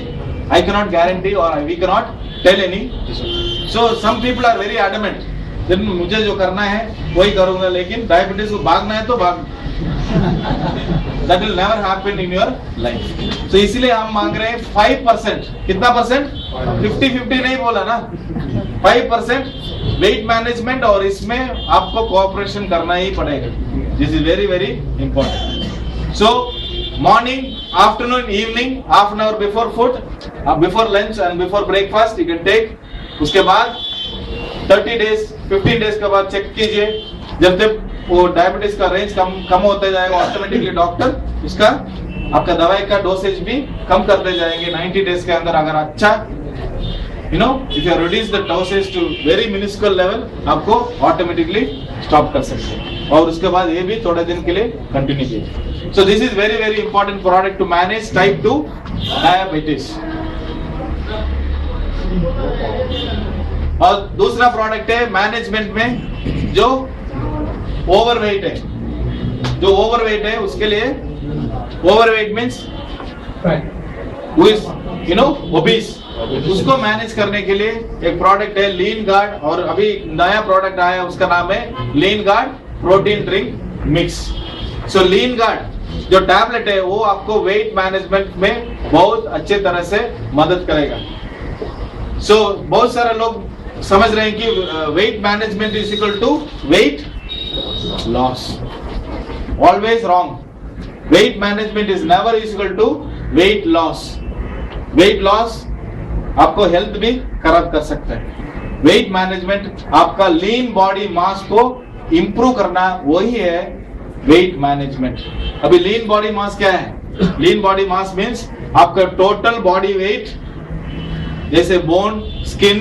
आई कैन नॉट गारंटी और we can not tell any. So some people are very adamant, मुझे जो करना है वही करूंगा, लेकिन डायबिटीज को भागना है तो भाग। That will never happen in your life. So इसीलिए हम मांग रहे हैं 5%। कितना परसेंट? 50-50 नहीं बोला ना, 5% वेट मैनेजमेंट, और इसमें आपको कोऑपरेशन करना ही पड़ेगा। This is very important. So morning, afternoon, evening, half an hour before food, before lunch and before breakfast you can take. उसके बाद 30 डेज 15 डेज के बाद चेक कीजिए। जब तक वो डायबिटीज का रेंज कम होते जाएगा, ऑटोमेटिकली डॉक्टर उसका आपका दवाई का डोसेज भी कम करते जाएंगे। 90 डेज के अंदर अगर अच्छा if you reduce the dosage to very miniscule level, आपको ऑटोमेटिकली स्टॉप कर सकते हैं, और उसके बाद ये भी थोड़े दिन के लिए कंटिन्यू कीजिए। So this is very important product to manage type 2 diabetes. और दूसरा प्रोडक्ट है मैनेजमेंट में, जो ओवरवेट है। जो ओवरवेट है उसके लिए, overweight means who is obese, उसको मैनेज करने के लिए एक प्रोडक्ट है लीन गार्ड, और अभी नया प्रोडक्ट आया है उसका नाम है लीन गार्ड प्रोटीन ड्रिंक मिक्स। सो लीन गार्ड जो टैबलेट है वो आपको वेट मैनेजमेंट में बहुत अच्छे तरह से मदद करेगा। सो बहुत सारे लोग समझ रहे हैं कि weight management is equal to weight loss. Always wrong. Weight management is never equal to weight loss. Weight loss आपको हेल्थ भी खराब कर सकता है। वेट मैनेजमेंट आपका लीन बॉडी मास को इंप्रूव करना, वही है वेट मैनेजमेंट। अभी लीन बॉडी मास क्या है? लीन बॉडी मास मीन्स आपका टोटल बॉडी वेट, जैसे बोन, स्किन,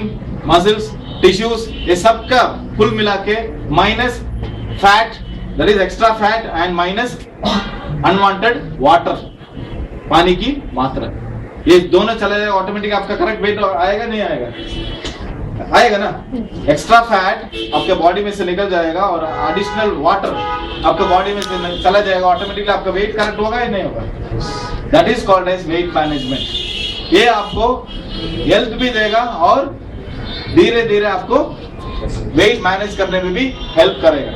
मसल्स, टिश्यूज, ये सब का कुल मिला के minus fat, that is extra fat, and minus unwanted water, पानी की मात्रा। ये दोनों चला जाएगा, ऑटोमेटिक आपका करेक्ट वेट आएगा नहीं आएगा? आएगा ना। एक्स्ट्रा फैट आपके बॉडी में से निकल जाएगा, और एडिशनल वाटर आपके बॉडी में से चला जाएगा, ऑटोमेटिकली आपका वेट करेक्ट होगा या नहीं होगा? That is called as weight management. ये आपको हेल्थ भी देगा और धीरे धीरे आपको वेट मैनेज करने में भी हेल्प करेगा।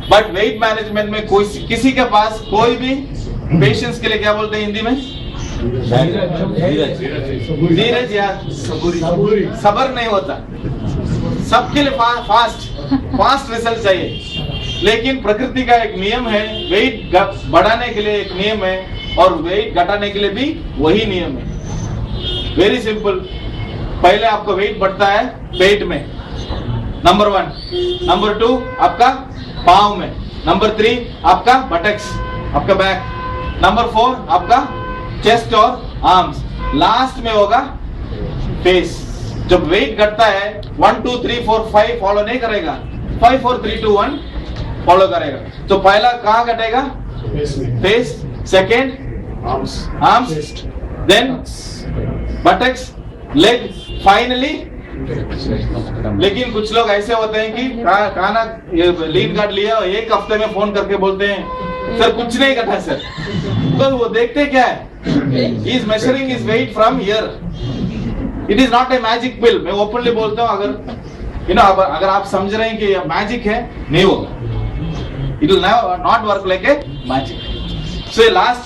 बट वेट मैनेजमेंट में किसी के पास कोई भी पेशेंस के लिए क्या बोलते हैं हिंदी में? धीरज या सब्र नहीं होता। सबके लिए फास्ट रिजल्ट चाहिए, लेकिन प्रकृति का एक नियम है, वेट बढ़ाने के लिए एक नियम है और वेट घटाने के लिए भी वही नियम है। Very simple. पहले आपको वेट बढ़ता है पेट में, नंबर 1, नंबर 2 आपका पाँव में, नंबर 3 आपका बटक्स, आपका बैक, नंबर 4 आपका चेस्ट और आर्म्स, लास्ट में होगा फेस। जब वेट घटता है 1 2 3 4 5 फॉलो नहीं करेगा, 5 4 3 2 1 फॉलो करेगा। तो पहला कहाँ घटेगा? Face, second arms, then buttocks, leg, finally. लेकिन कुछ लोग ऐसे होते हैं कि खाना लीन गार्ड लिया और एक हफ्ते में फोन करके बोलते हैं सर कुछ नहीं घटा सर। तो वो देखते क्या है? He is measuring his weight from here. It is not a magic pill. मैं ओपनली बोलता हूँ, अगर अगर आप समझ रहे हैं कि ये मैजिक है, नहीं होगा। It will not work like a magic. So last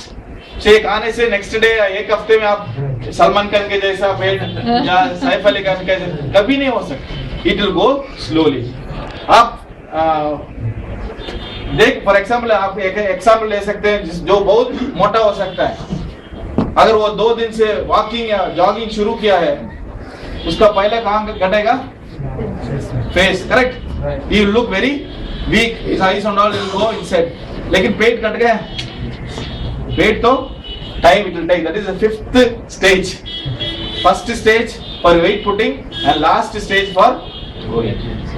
check आने से नेक्स्ट डे या एक हफ्ते में आप सलमान खान के जैसा वेट या सैफ अली खान के जैसा कभी नहीं हो सकता। It will go slowly. आप देख फॉर एग्जाम्पल आप एक एग्जाम्पल ले सकते हैं जो बहुत मोटा हो सकता है। अगर वो 2 दिन से वॉकिंग या जॉगिंग शुरू किया है, उसका पहले कहाँ घटेगा? Face, correct. You look very weak, his eyes and all will go inside. लेकिन पेट घट गया, पेट तो time it will take. That is the 5th stage. First stage for weight putting and last stage for going.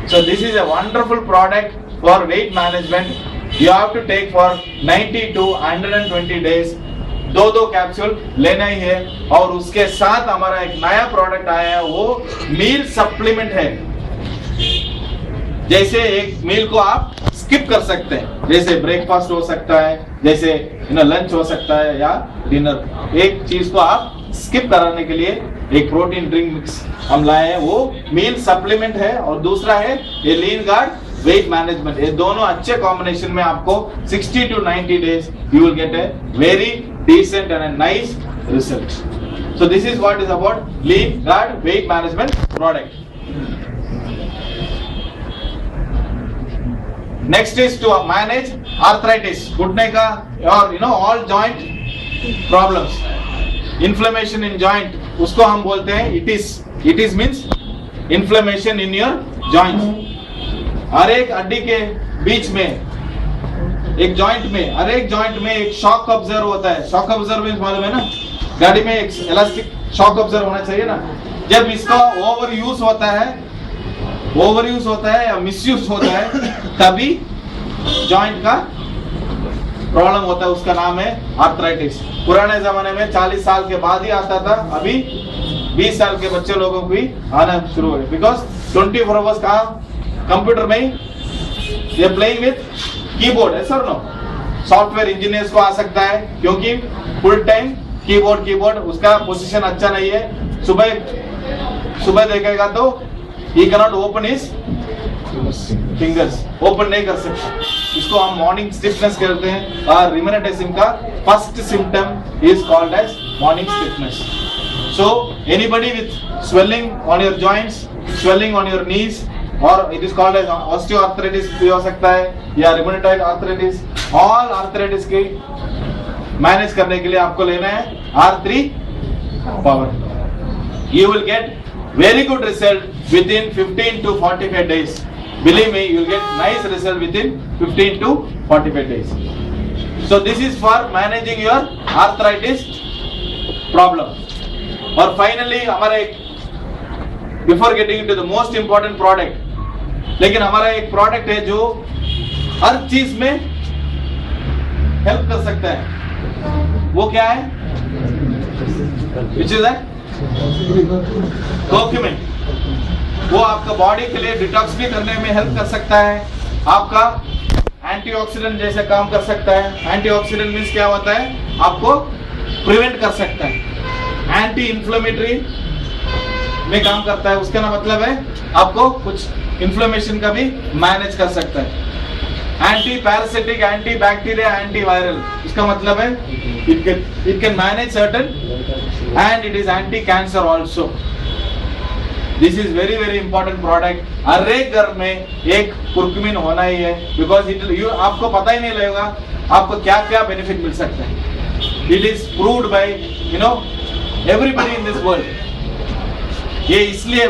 So this is a wonderful product for weight management. You have to take for 90 to 120 days। 2 capsule लेना ही है। और उसके साथ हमारा एक नया product आया है, वो मील सप्लीमेंट है। जैसे एक मील को आप स्किप कर सकते हैं, जैसे ब्रेकफास्ट हो सकता है, जैसे लंच हो सकता है या डिनर। एक चीज को आप स्किप कराने के लिए एक प्रोटीन ड्रिंक मिक्स हम लाए हैं, वो मील सप्लीमेंट है। और दूसरा है ये लीन गार्ड वेट मैनेजमेंट। ये दोनों अच्छे कॉम्बिनेशन में आपको 60 to 90 days you will get a very decent and a nice result. So this is what is about lean guard weight management product. Next is to manage arthritis, घुटने का और all joint problems, inflammation in joint, उसको हम बोलते हैं itis means inflammation in your joints. हर एक हड्डी के बीच में एक जॉइंट में, हर एक जॉइंट में एक शॉक ऑब्जर्व होता है। शॉक ऑब्जर्व मींस मालूम है ना, गाड़ी में एक इलास्टिक शॉक ऑब्जर्व होना चाहिए ना। जब इसका ओवर यूज होता है या मिसयूज होता है, तभी जॉइंट का प्रॉब्लम होता है। उसका नाम है आर्थराइटिस। पुराने जमाने में 40 साल के बाद ही आता था, अभी 20 साल के बच्चे लोगों को भी आना शुरू हो गया। बिकॉज 24 आवर्स का कंप्यूटर में ये प्लेइंग विथ कीबोर्ड है सर। नो सॉफ्टवेयर इंजीनियर्स को आ सकता है, क्योंकि फुल टाइम कीबोर्ड उसका पोजीशन अच्छा नहीं है। सुबह देखेगा तो he cannot open his fingers, open नहीं कर सकता। इसको हम मॉर्निंग स्टिफनेस कहते हैं। और रिमेनेटिज्म का first symptom is called as morning stiffness. So anybody with swelling on your joints, swelling on your knees, और it is called as osteoarthritis भी हो सकता है या रिमेटॉइड आर्थराइटिस। ऑल आर्थराइटिस के मैनेज करने के लिए आपको लेना है R3 power. You will get very good result within 15 to 45 days. Believe me, you will get nice result within 15 to 45 days. So this is for managing your arthritis problem. और finally हमारा एक, before getting into the most important product, लेकिन हमारा एक product है जो हर चीज में help कर सकता है। वो क्या है? Which is that? डॉक्यूमेंट। वो आपका बॉडी के लिए डिटॉक्स भी करने में हेल्प कर सकता है, आपका एंटीऑक्सीडेंट जैसे काम कर सकता है। एंटीऑक्सीडेंट मींस क्या होता है? आपको प्रिवेंट कर सकता है। एंटी इंफ्लेमेटरी में काम करता है, उसका ना मतलब है आपको कुछ इन्फ्लेमेशन का भी मैनेज कर सकता है। Anti parasitic, anti bacteria, anti viral, इसका मतलब है it can manage certain, and it is anti cancer also. This is very very important product. हर एक घर में एक कुर्कुमिन होना ही है, because आपको पता ही नहीं लगेगा आपको क्या क्या बेनिफिट मिल सकता है। It is proved by everybody in this world. ये इसलिए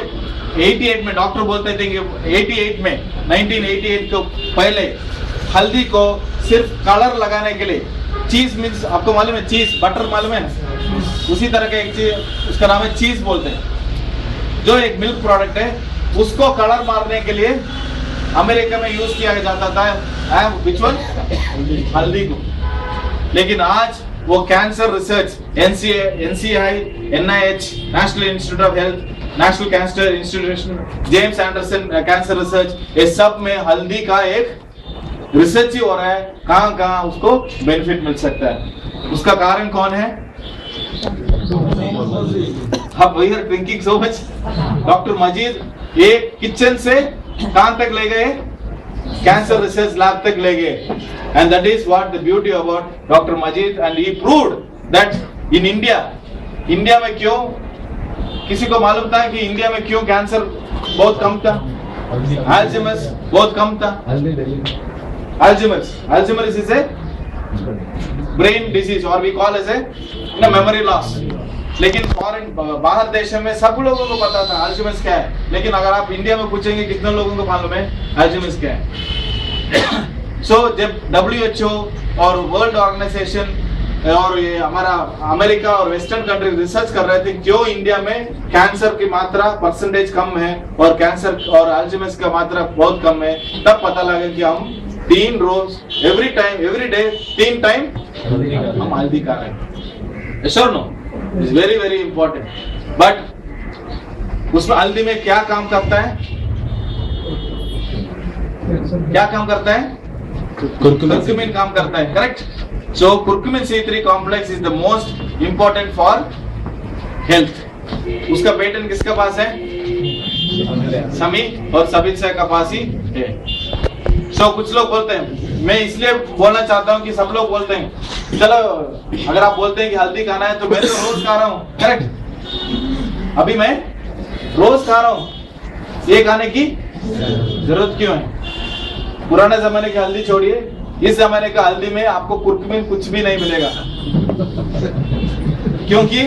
88 में डॉक्टर बोलते थे कि 1988 को पहले हल्दी को सिर्फ कलर लगाने के लिए, चीज मीन्स आपको मालूम है, चीज बटर मालूम है ना, उसी तरह का एक चीज, उसका नाम है चीज बोलते हैं, जो एक मिल्क प्रोडक्ट है, उसको कलर मारने के लिए अमेरिका में यूज किया जाता था which one? हल्दी को। लेकिन आज वो cancer research NCI, NIH, national institute of health, national cancer institution, James Anderson cancer research, ये सब में हल्दी का एक रिसर्च ही हो रहा है। कहाँ कहाँ उसको बेनिफिट मिल सकता है, उसका कारण कौन है? अब we are thinking so much. Doctor Majeed ये किचन से कहाँ तक ले गए? कैंसर रिसर्च लैब तक ले गए। And that is what the beauty about doctor Majeed, and he proved that in India में क्यों, किसी को मालूम था कि इंडिया में क्यों कैंसर बहुत कम था? अल्जाइमर्स बहुत कम था। Alzheimer's is a brain disease or we call as a memory loss। लेकिन फॉरेन बाहर देशों में सब लोगों को पता था Alzheimer's क्या है, लेकिन अगर आप इंडिया में पूछेंगे कितने लोगों को मालूम है Alzheimer's क्या है? सो जब WHO और वर्ल्ड ऑर्गेनाइजेशन और ये हमारा अमेरिका और वेस्टर्न कंट्री रिसर्च कर रहे थे क्यों इंडिया में कैंसर की मात्रा परसेंटेज कम है और कैंसर और अल्जाइमर्स का मात्रा बहुत कम है, तब पता लगा कि हम 3 रोज एवरी डे 3 टाइम हम हल्दी खा रहे हैं। Sure no, is very very important. But उसमें हल्दी में क्या काम करता है? क्या काम करता है? कुर्कुमिन काम करता है, correct. So curcumin C3 complex is the most important for health। उसका पेटेंट किसके पास है? समी और सबित्सा का पास ही है। So कुछ लोग बोलते हैं, मैं इसलिए बोलना चाहता हूँ कि सब लोग बोलते हैं चलो अगर आप बोलते हैं कि हल्दी खाना है तो मैं तो रोज खा रहा हूँ, करेक्ट। अभी मैं रोज खा रहा हूँ, ये खाने की जरूरत क्यों है? पुराने जमाने की हल्दी छोड़िए, इस जमाने का हल्दी में आपको कुर्कुमिन कुछ भी नहीं मिलेगा। क्योंकि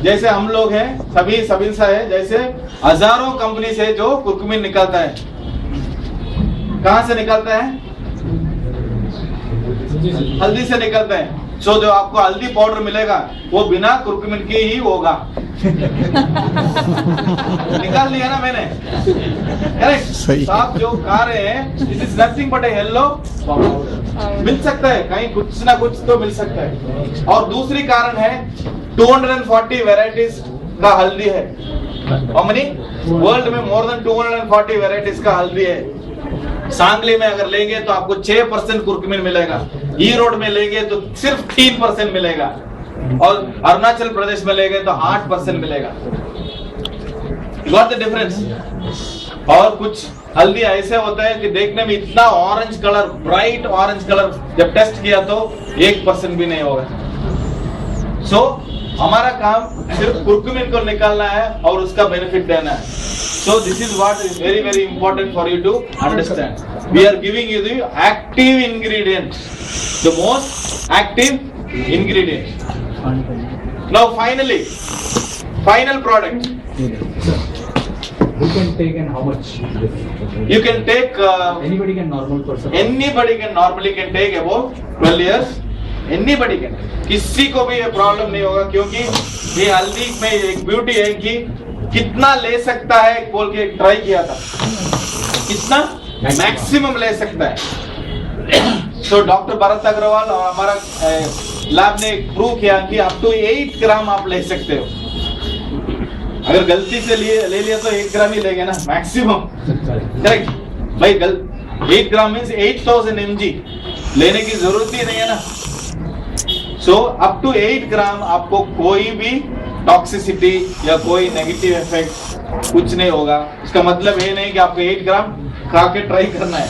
जैसे हम लोग हैं सभी सा है, जैसे हजारों कंपनी से जो कुर्कुमिन निकलता है, कहां से निकलता है? हल्दी से निकलता है। सो जो आपको हल्दी पाउडर मिलेगा वो बिना कुर्कुमिन के ही होगा। निकाल लिया ना मैंने, करेक्ट। तो आप जो खा रहे हैं this is nothing but a yellow powder. मिल सकता है कहीं कुछ ना कुछ तो मिल सकता है। और दूसरी कारण है 240 वेराइटीज का हल्दी है। How many? वर्ल्ड में मोर देन 240 वेराइटीज का हल्दी है। सांगली में अगर लेंगे तो आपको 6% कुर्कुमिन मिलेगा, ई रोड में लेंगे तो सिर्फ 3% मिलेगा, और अरुणाचल प्रदेश में लेंगे तो 8% मिलेगा। Got the difference? और कुछ हल्दी ऐसे होता है कि देखने में इतना orange colour, bright orange colour, जब टेस्ट किया तो 1% भी नहीं होगा। सो हमारा काम सिर्फ कुर्कुमिन को निकालना है और उसका बेनिफिट देना है। So this is what is very very important for you to understand. We are giving you the active ingredient, the most active ingredient. Now finally, final product. Who can take and how much? You can take. Anybody can, normal person. Anybody can normally can take about 12 years. Anybody can. किसी को भी ये problem नहीं होगा, क्योंकि ये हल्दी में एक ब्यूटी है कि कितना ले सकता है बोल के ट्राई किया था, कितना मैक्सिमम ले सकता है। तो डॉक्टर भरत अग्रवाल और हमारा लैब ने प्रूव किया कि अप टू 8 ग्राम आप ले सकते हो। अगर गलती से ले लिया तो 1 ग्राम ही लेंगे ना मैक्सिमम, करेक्ट भाई। 8 ग्राम मीन्स 8000 mg लेने की जरूरत ही नहीं है ना। सो अप टू 8 ग्राम आपको कोई भी टॉक्सिसिटी या कोई नेगेटिव इफेक्ट कुछ नहीं होगा। इसका मतलब ये नहीं कि आपको 8 ग्राम खा के ट्राई करना है।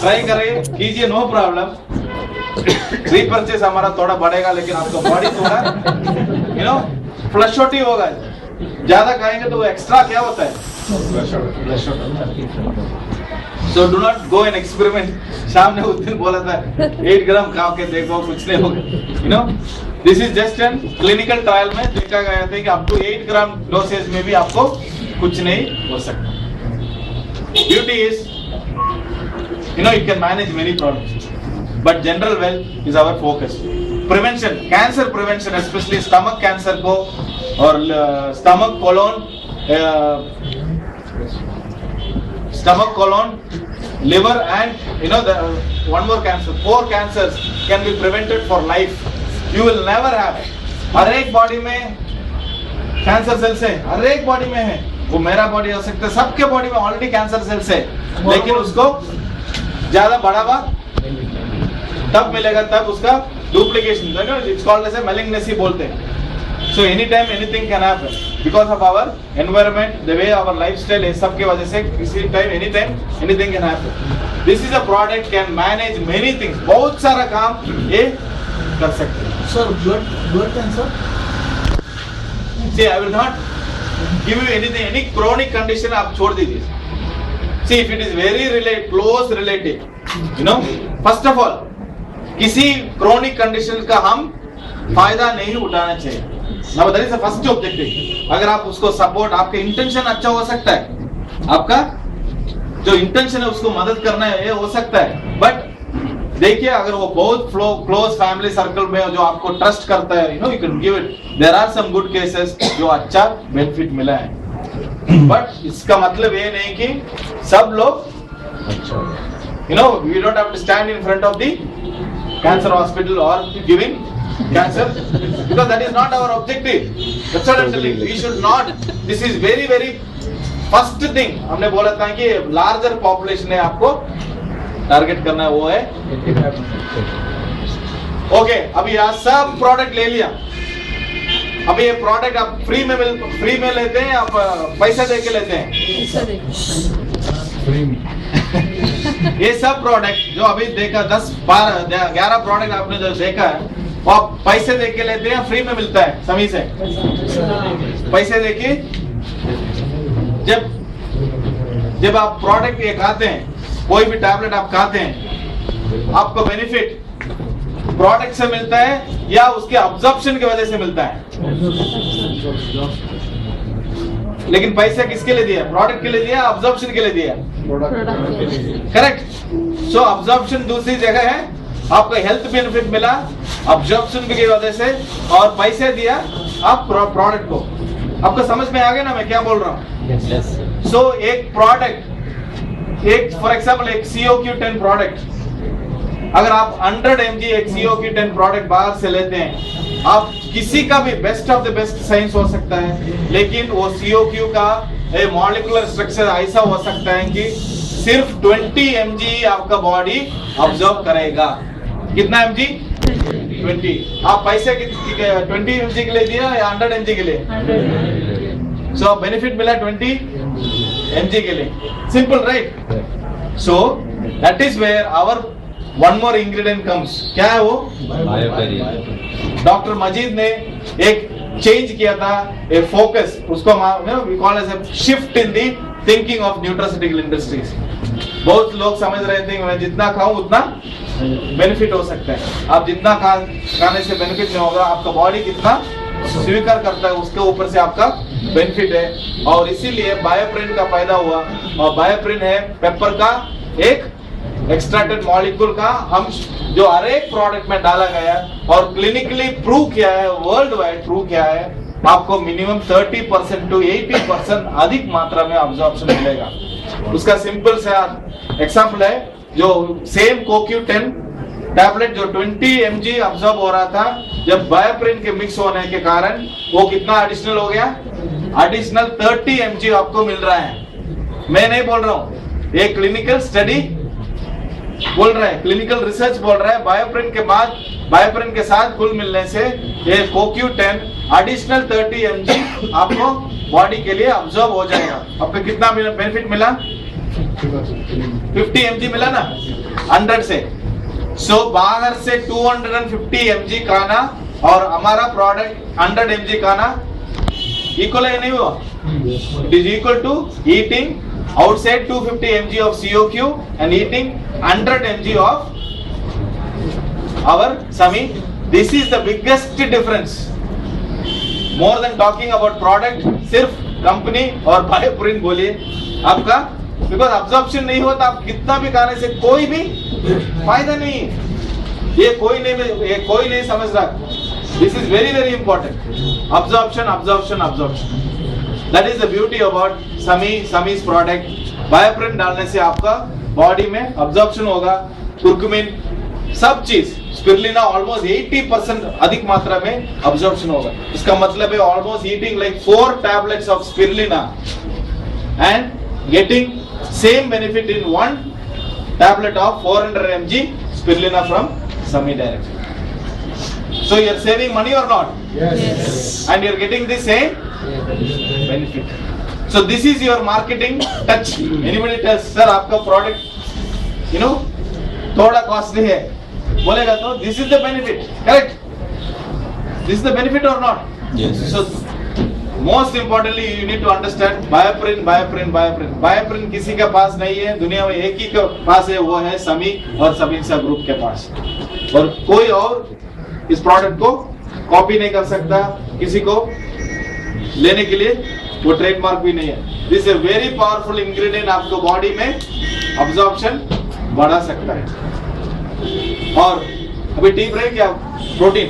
ट्राई करिए, कीजिए, नो प्रॉब्लम। रीपर्चेस हमारा थोड़ा बढ़ेगा, लेकिन आपका बॉडी थोड़ा फ्लश आउट ही होगा। ज्यादा खाएंगे तो एक्स्ट्रा क्या होता है? So do not go and experiment. शाम ने उस दिन बोला था 8 ग्राम खा के देखो, कुछ नहीं होगा। This is just an clinical trial में देखा गया था कि अप टू 8 ग्राम डोसेज में भी आपको कुछ नहीं हो सकता। Beauty is you can manage many problems, but general wealth is our focus. Prevention, cancer prevention, especially stomach cancer को और stomach colon liver and one more cancer, 4 cancers can be prevented for life. You will never have. हर एक body में cancer cells है, हर एक body में है. वो मेरा बॉडी हो सकता है, सबके बॉडी में ऑलरेडी कैंसर सेल्स है, लेकिन उसको ज्यादा बढ़ावा तब मिलेगा तब उसका duplication, it's called as malignancy बोलते हैं. So anytime anything can happen because of our environment, the way our lifestyle है, सब की वजह से किसी time anytime anything can happen. This is a product can manage many things. बहुत सारा काम ये कर सकते हैं. Sir, blood cancer? See, I will not give you anything, any chronic condition आप छोड़ दीजिए. See, if it is very close relative, first of all, किसी chronic condition का हम फायदा नहीं उठाना चाहिए. Now that is the first objective. अगर आप उसको सपोर्ट, आपका इंटेंशन अच्छा हो सकता है, आपका जो इंटेंशन है उसको मदद करना है, ये हो सकता है. बट देखिए, अगर वो बहुत क्लोज फैमिली सर्कल में जो आपको ट्रस्ट करता है, you can give it. There are some good cases जो अच्छा बेनिफिट मिला है. बट इसका मतलब ये नहीं कि सब लोग, we don't have to stand in front of the cancer hospital और giving cancer, because that is not our objective. That's what I'm telling you. We should not. This is very very first thing. हमने बोला था कि larger population है, आपको target करना है, वो है 85%. ओके, अभी यहाँ सब प्रोडक्ट ले लिया. अभी ये प्रोडक्ट आप फ्री में लेते हैं, आप पैसा दे के लेते हैं? ये सब प्रोडक्ट जो अभी देखा 10, 12, 11 प्रोडक्ट आपने जो देखा है, वो आप पैसे दे के लेते हैं, फ्री में मिलता है समी से? पैसे दे के. जब आप प्रोडक्ट ये खाते हैं, कोई भी टैबलेट आप खाते हैं, आपको बेनिफिट प्रोडक्ट से मिलता है या उसके अब्जॉर्प्शन की वजह से मिलता है? लेकिन पैसा किसके लिए दिया? प्रोडक्ट के लिए दिया, अब्जॉर्प्शन के लिए दिया? करेक्ट. सो अब्जॉर्प्शन दूसरी जगह है, आपको हेल्थ बेनिफिट मिला अब्जॉर्प्शन की वजह से, और पैसे दिया आप प्रोडक्ट को. आपको समझ में आ गया ना मैं क्या बोल रहा हूँ? सो एक प्रोडक्ट, एक फॉर एग्जाम्पल एक COQ10 प्रोडक्ट, अगर आप 100 mg एक COQ10 प्रोडक्ट बाहर से लेते हैं, आप किसी का भी best of the best science हो सकता है, लेकिन वो COQ का मॉलिक्यूलर स्ट्रक्चर ऐसा हो सकता है कि सिर्फ 20 mg आपका बॉडी ऑब्जर्व करेगा. कितना mg? 20. आप पैसे 20 mg के लिए दिया या 100 mg के लिए? 100. सो बेनिफिट मिला 20 mg के लिए. Simple, right? So that is where our one more ingredient comes. क्या है वो? डॉक्टर मजीद ने एक चेंज किया था, ए फोकस, उसको we call as a shift in the thinking of nutraceutical industries. बहुत लोग समझ रहे थे कि मैं जितना खाऊं उतना बेनिफिट हो सकता है. आप जितना खाने से बेनिफिट नहीं होगा, आपका बॉडी कितना स्वीकार करता है उसके ऊपर से आपका बेनिफिट है. और इसीलिए बायोप्रिन का पैदा हुआ, और बायोप्रिन है पेपर का एक एक्सट्रैक्टेड मॉलिक्यूल का अंश जो हर एक प्रोडक्ट में डाला गया है और क्लिनिकली प्रूव किया है, वर्ल्ड वाइड प्रूव किया है, आपको मिनिमम 30% to 80% अधिक मात्रा में अब्जॉर्प्शन मिलेगा. उसका सिंपल सा एग्जांपल है, जो सेम CoQ10 टैबलेट जो 20 mg अब्जॉर्ब हो रहा था, जब बायोप्रिन के मिक्स होने के कारण वो कितना एडिशनल हो गया? एडिशनल 30 mg आपको मिल रहा है. मैं नहीं बोल रहा हूँ, ये क्लिनिकल स्टडी बोल रहा है, क्लिनिकल रिसर्च बोल रहा है. बायोप्रिन के बाद, बायोप्रिन के साथ कुल मिलने से ये CoQ10 एडिशनल 30 mg आपको बॉडी के लिए अब्जॉर्ब हो जाएगा. आपको कितना बेनिफिट मिला? 50 mg मिला ना 100 से. सो बाहर से 250 mg खाना और हमारा प्रोडक्ट 100 mg खाना इक्वल है, नहीं हुआ? It is equal to eating outside 250 mg of COQ and eating 100 mg of our Sami. This is the biggest difference. More than talking about product, सिर्फ कंपनी और बायोप्रिन बोलिए आपका, because absorption नहीं होता, आप कितना भी खाने से कोई भी फायदा नहीं है. ये कोई नहीं समझ रहा. This is very very important. Absorption. That is the beauty about Sami's product. बायोप्रिन डालने से आपका बॉडी में अब्जॉर्प्शन होगा, कुर्कुमिन सब चीज स्पिरुलिना ऑलमोस्ट 80% अधिक मात्रा में अब्जॉर्प्शन होगा। इसका मतलब है almost eating like 4 tablets of spirulina and getting same benefit in 1 tablet of 400 mg spirulina from Sami directly. So you are saving money or not? Yes. And you are getting the same benefit. So this is your marketing touch. Anybody tells, sir, आपका product, you know, थोड़ा costly है, बोलेगा तो this is the benefit, correct? This is the benefit or not? Yes. So most importantly you need to understand Bioprin, Bioprin, Bioprin. Bioprin किसी के पास नहीं है, दुनिया में एक ही के पास है, वो है समी और समीक्षा ग्रुप के पास। और कोई और इस प्रोडक्ट को कॉपी नहीं कर सकता, किसी को लेने के लिए वो ट्रेडमार्क भी नहीं है। This a very powerful ingredient, आपको बॉडी में अब्जॉर्प्शन बढ़ा सकता है। और अभी टी ब्रेक या प्रोटीन?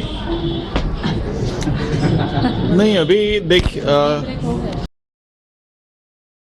नहीं अभी देख